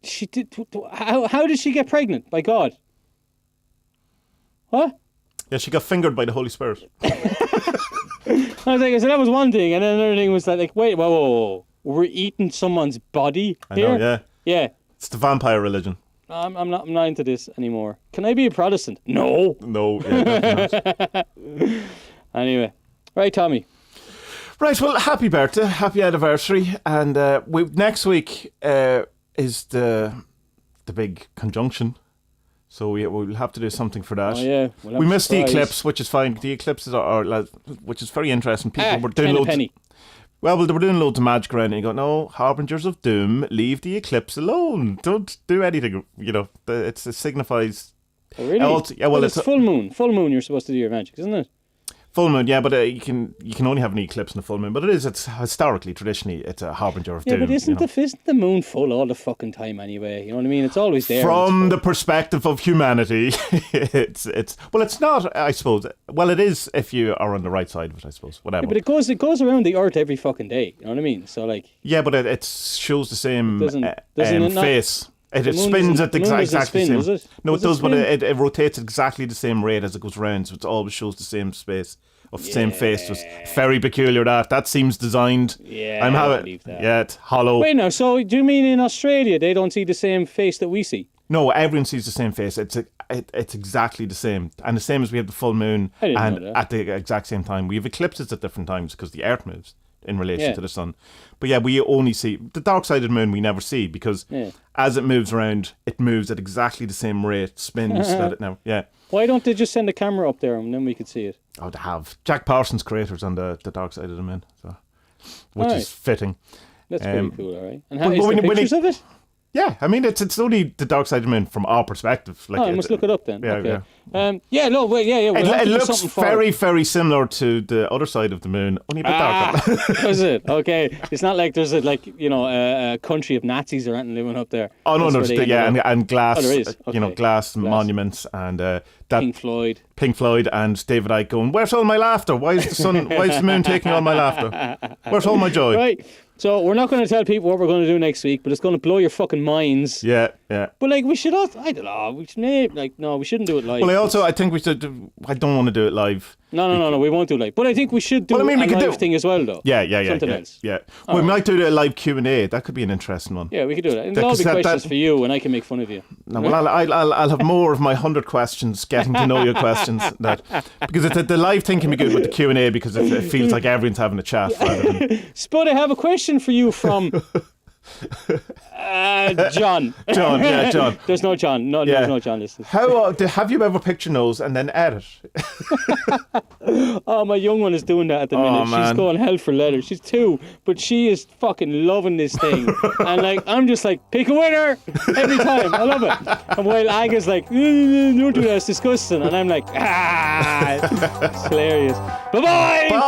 She did. How did she get pregnant? By God. What? Yeah, she got fingered by the Holy Spirit. I was like, so that was one thing, and then another thing was like, wait, whoa. We're eating someone's body here? I know, yeah. Yeah. It's the vampire religion. I'm not into this anymore. Can I be a Protestant? No. No, yeah, definitely not. Anyway. Right, Tommy. Right, well, happy birthday, happy anniversary, and next week is the big conjunction, so we'll have to do something for that. Oh yeah, we missed the eclipse, which is fine. The eclipses are which is very interesting. People were doing loads. Well, they were doing loads of magic around, and you go, no, harbingers of doom, leave the eclipse alone. Don't do anything. You know, it signifies. Oh, really? Yeah, well, it's full moon. Full moon, you're supposed to do your magic, isn't it? Full moon, yeah, but you can only have an eclipse in a full moon. But it's historically, traditionally, it's a harbinger of doom. Yeah, but isn't the moon full all the fucking time anyway? You know what I mean? It's always there. From the perspective of humanity, it's not. I suppose. Well, it is if you are on the right side of it. I suppose. Whatever. Yeah, but it goes around the Earth every fucking day. You know what I mean? So like. Yeah, but it shows the same doesn't it not? face. It spins at exactly the same. No, it does, but it rotates at exactly the same rate as it goes round, so it always shows the same space of the same face. It's very peculiar. That seems designed. Yeah, I believe that. Yeah, it's hollow. Wait, now, so do you mean in Australia they don't see the same face that we see? No, everyone sees the same face. It's exactly the same, and the same as we have the full moon, and at the exact same time we have eclipses at different times because the Earth moves in relation to the sun. But yeah, we only see the dark side of the moon. We never see because as it moves around, it moves at exactly the same rate, spins. Why don't they just send a camera up there and then we could see it? Oh, they have. Jack Parsons' creators on the dark side of the moon, which is fitting. That's pretty cool, all right. And is there pictures of it? Yeah, I mean it's only the dark side of the moon from our perspective. Like, I must look it up then. Yeah, okay. yeah. It looks very, very similar to the other side of the moon, only a bit darker. Does it? Okay, it's not like there's a country of Nazis or anything living up there. Oh no, and glass. Oh, there is. Okay. Glass monuments and that Pink Floyd and David Icke going, where's all my laughter? Why is the moon taking all my laughter? Where's all my joy? Right. So we're not going to tell people what we're going to do next week, but it's going to blow your fucking minds. Yeah. But we should also, I don't know, we shouldn't do it live. Well, I think we should. I don't want to do it live. No, we won't do it live. But I think we should do a live thing as well, though. Yeah. Something else. Yeah. We might do a live Q&A. That could be an interesting one. Yeah, we could do that. And there'll be questions for you, and I can make fun of you. No, well, I'll have more of my 100 questions, getting to know you questions. Because the live thing can be good with the Q&A because it feels like everyone's having a chat. Spud, I have a question for you from John. John. There's no John. There's no John. How have you ever picked your nose and then edit? Oh, my young one is doing that at the minute. Man. She's going hell for leather. She's 2, but she is fucking loving this thing. And I'm just like, pick a winner every time. I love it. And while Aga's like, don't do that, it's disgusting. And I'm like, it's hilarious. Bye-bye. Bye.